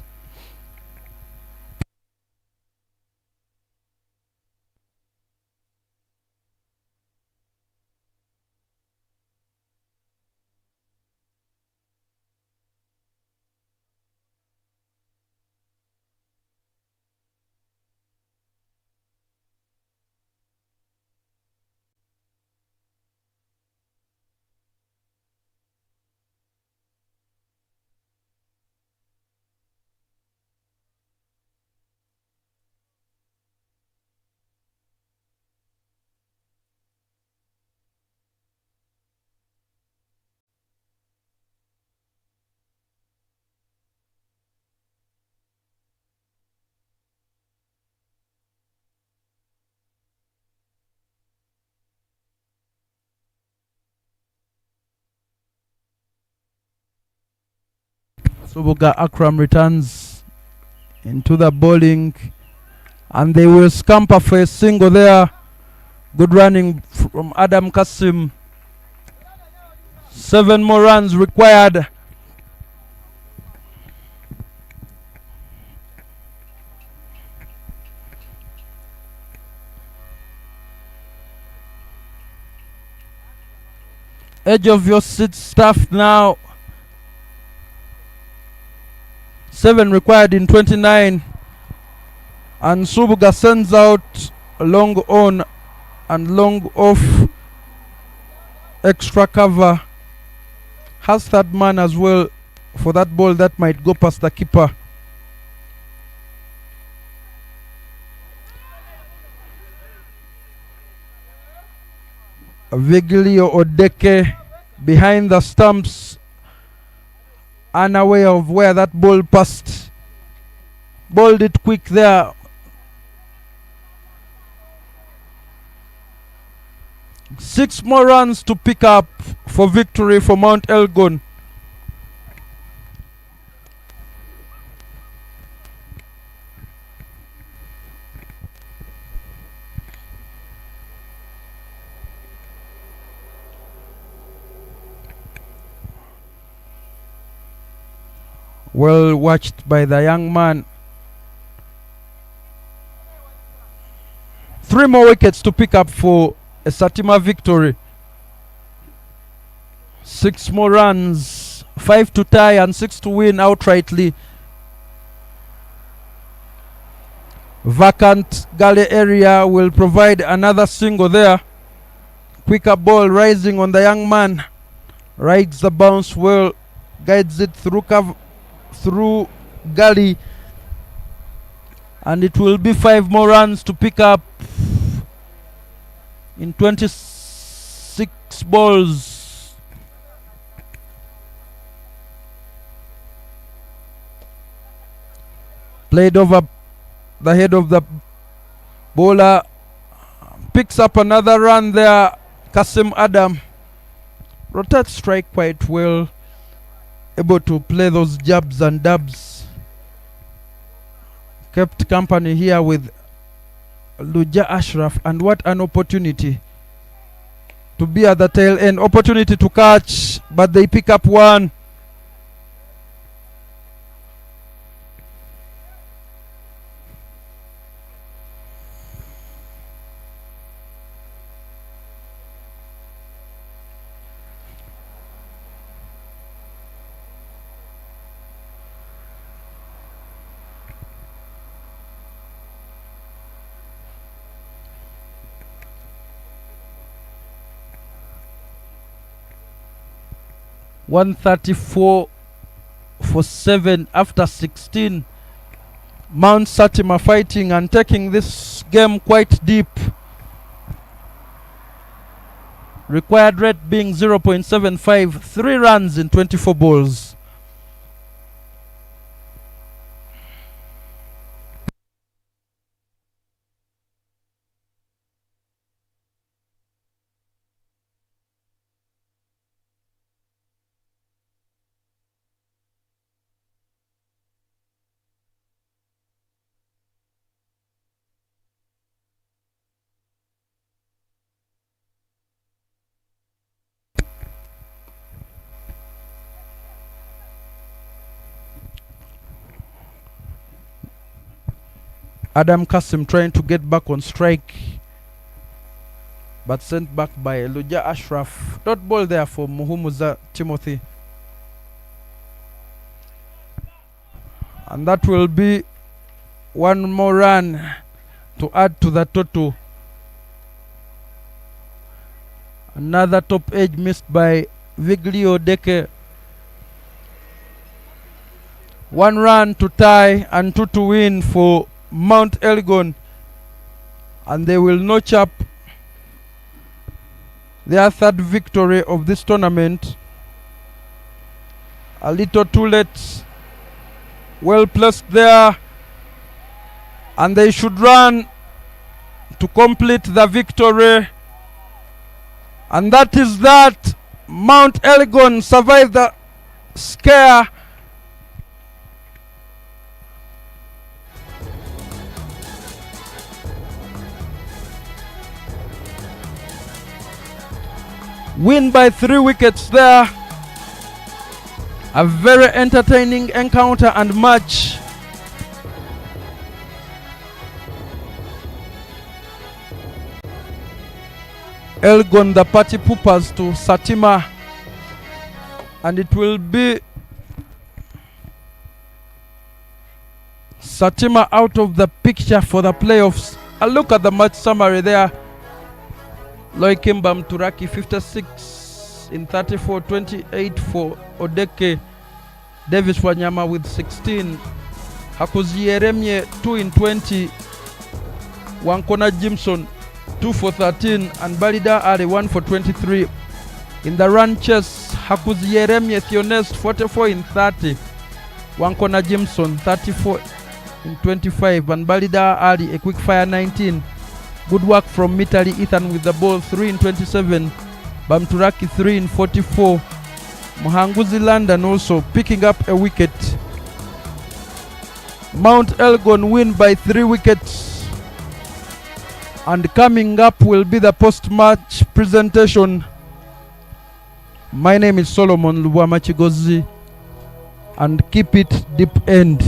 [SPEAKER 1] Subuga Akram returns into the bowling, and they will scamper for a single there. Good running from Adam Kasim. 7 more runs required. Edge of your seat staff now. 7 required in 29, and Subuga sends out long on and long off. Extra cover. Has third man as well for that ball that might go past the keeper. Vigilio Odeke behind the stumps, unaware of where that ball passed. Bowled it quick there. Six more runs to pick up for victory for Mt.Elgon. Well watched by the young man. 3 more wickets to pick up for a Satima victory. 6 more runs, 5 to tie and 6 to win outrightly. Vacant gully area will provide another single there. Quicker ball rising on the young man. Rides the bounce well, guides it through through gully, and it will be 5 more runs to pick up in 26 balls. Played over the head of the bowler, picks up another run there. Kasim Adam rotates strike quite well, able to play those jabs and dabs. Kept company here with Luja Ashraf, and what an opportunity to be at the tail end. Opportunity to catch, but they pick up one. 134 for 7 after 16. Mt.Satima fighting and taking this game quite deep. Required rate being 0.75, 3 runs in 24 balls. Adam Kasim trying to get back on strike, but sent back by Luja Ashraf. Dot ball there for Muhumuza Timothy. And that will be one more run to add to the total. Another top edge missed by Viglio Deke. 1 run to tie and 2 to win for Mt.Elgon, and they will notch up their 3rd victory of this tournament. A little too late, well placed there, and they should run to complete the victory. And that is that. Mt.Elgon survived the scare. Win by 3 wickets there. A very entertaining encounter and match. Elgon the party poopers to Satima, and it will be Satima out of the picture for the playoffs. A look at the match summary there. Loikemba Mturaki 56 in 34, 28 for Odeke. Davis Wanyama with 16. Hakuzieremye 2 in 20. Wankona Jimson 2 for 13, and Balida Ali 1 for 23. In the run chase, Hakuzieremye Thionest 44 in 30. Wankona Jimson 34 in 25, and Balida Ali a quick fire 19. Good work from Mitali Ethan with the ball 3 in 27. Bamturaki 3 in 44. Muhanguzi London also picking up a wicket. Mt.Elgon win by 3 wickets. And coming up will be the post-match presentation. My name is Solomon Lubwamachigozi, and keep it deep end.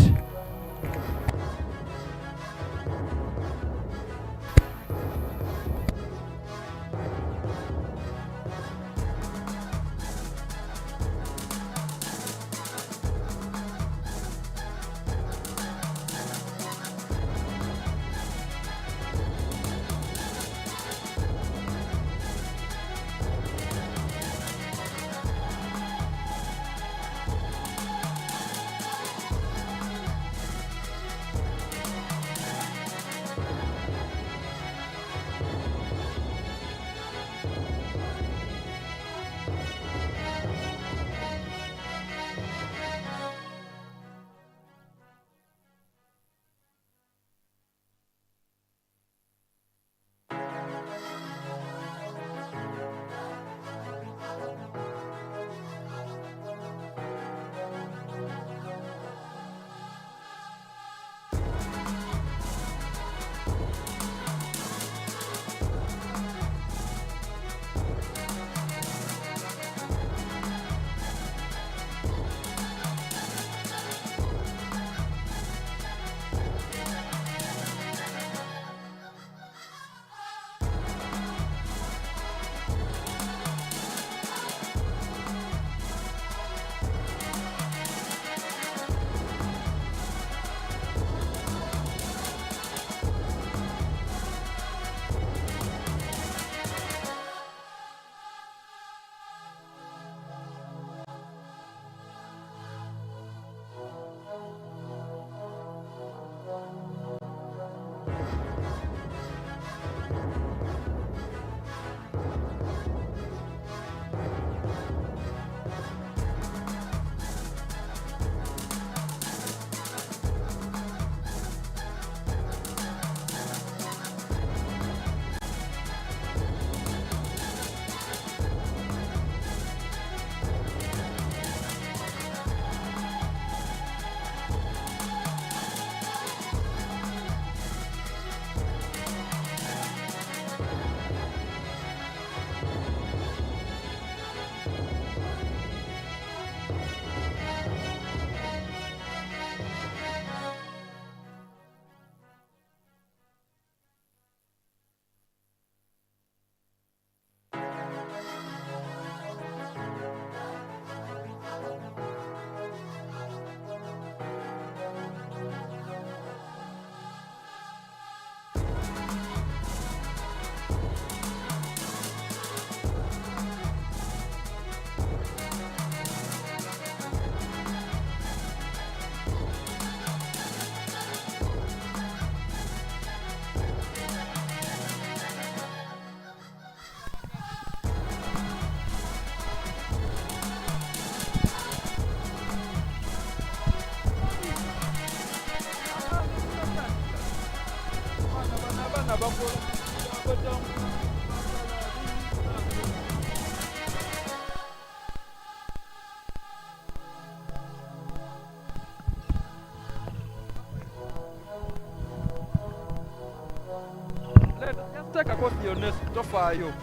[SPEAKER 1] totekako Theonest tofaayo.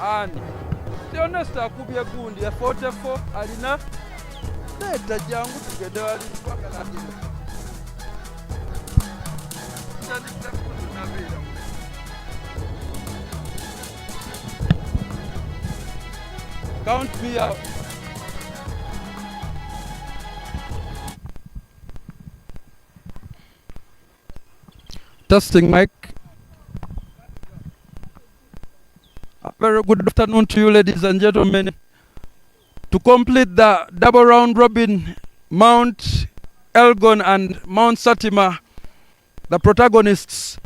[SPEAKER 1] Ani Theonest akubye gundi ya 44 alina neta jangu tugende wali twagala dino. Count me out. Testing mic. Very good afternoon to you, ladies and gentlemen. To complete the double round robin, Mt.Elgon and Mt.Satima, the protagonists,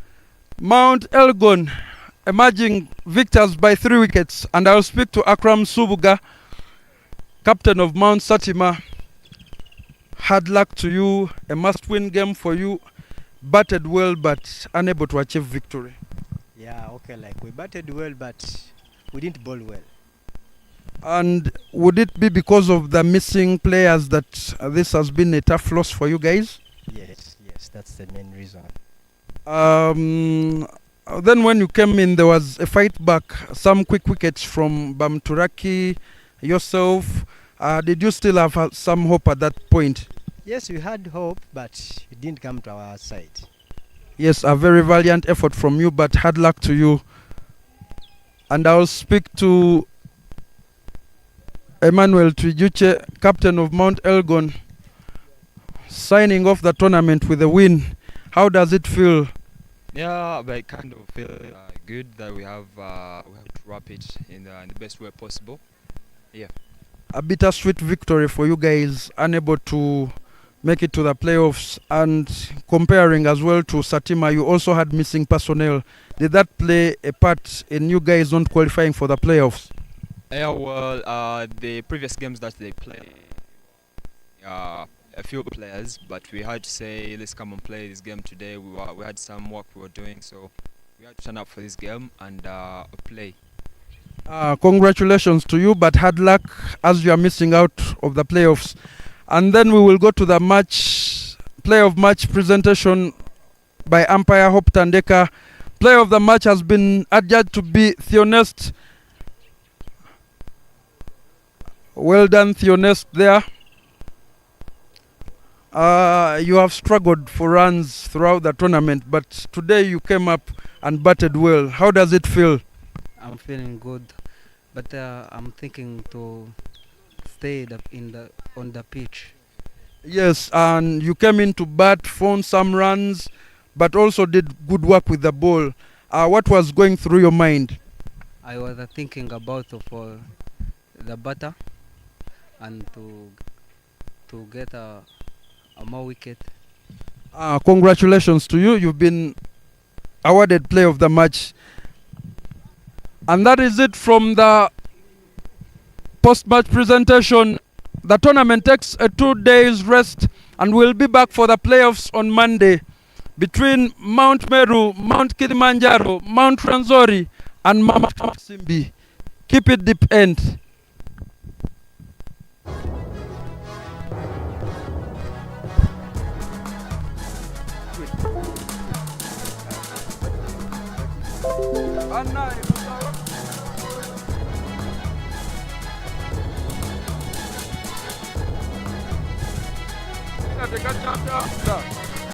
[SPEAKER 1] Mt.Elgon emerging victors by 3 wickets, and I'll speak to Akram Subuga, captain of Mt.Satima. Hard luck to you, a must-win game for you. Batted well but unable to achieve victory.
[SPEAKER 2] Yeah, okay, like we batted well but we didn't bowl well.
[SPEAKER 1] And would it be because of the missing players that this has been a tough loss for you guys?
[SPEAKER 2] Yes, that's the main reason.
[SPEAKER 1] Then when you came in, there was a fight back, some quick wickets from Bamturaki, yourself. Did you still have some hope at that point?
[SPEAKER 2] Yes, we had hope, but it didn't come to our side.
[SPEAKER 1] Yes, a very valiant effort from you, but hard luck to you. And I'll speak to Emmanuel Twijuche, captain of Mt.Elgon, signing off the tournament with a win. How does it feel?
[SPEAKER 3] Yeah, I kind of feel good that we have to wrap it in the best way possible. Yeah.
[SPEAKER 1] A bittersweet victory for you guys, unable to make it to the playoffs, and comparing as well to Satima, you also had missing personnel. Did that play a part in you guys not qualifying for the playoffs?
[SPEAKER 3] Yeah, well, the previous games that they played, a few players, but we had to say, let's come and play this game today. We had some work we were doing, so we had to turn up for this game and play.
[SPEAKER 1] Congratulations to you, but hard luck as you are missing out of the playoffs. And then we will go to the player of match presentation by umpire Hope Tandeka. Player of the match has been adjudged to be Theonest. Well done, Theonest, there. You have struggled for runs throughout the tournament, but today you came up and batted well. How does it feel?
[SPEAKER 4] I'm feeling good, but I'm thinking to stay on the pitch.
[SPEAKER 1] Yes, and you came in to bat, found some runs, but also did good work with the ball. What was going through your mind?
[SPEAKER 4] I was thinking about for the batter and to get a more wicket.
[SPEAKER 1] Congratulations to you. You've been awarded player of the match. And that is it from the post-match presentation. The tournament takes a 2 days rest and we'll be back for the playoffs on Monday between Mount Meru, Mount Kilimanjaro, Mount Rwenzori and Mama Simbi. Keep it deep end. Take a chapter.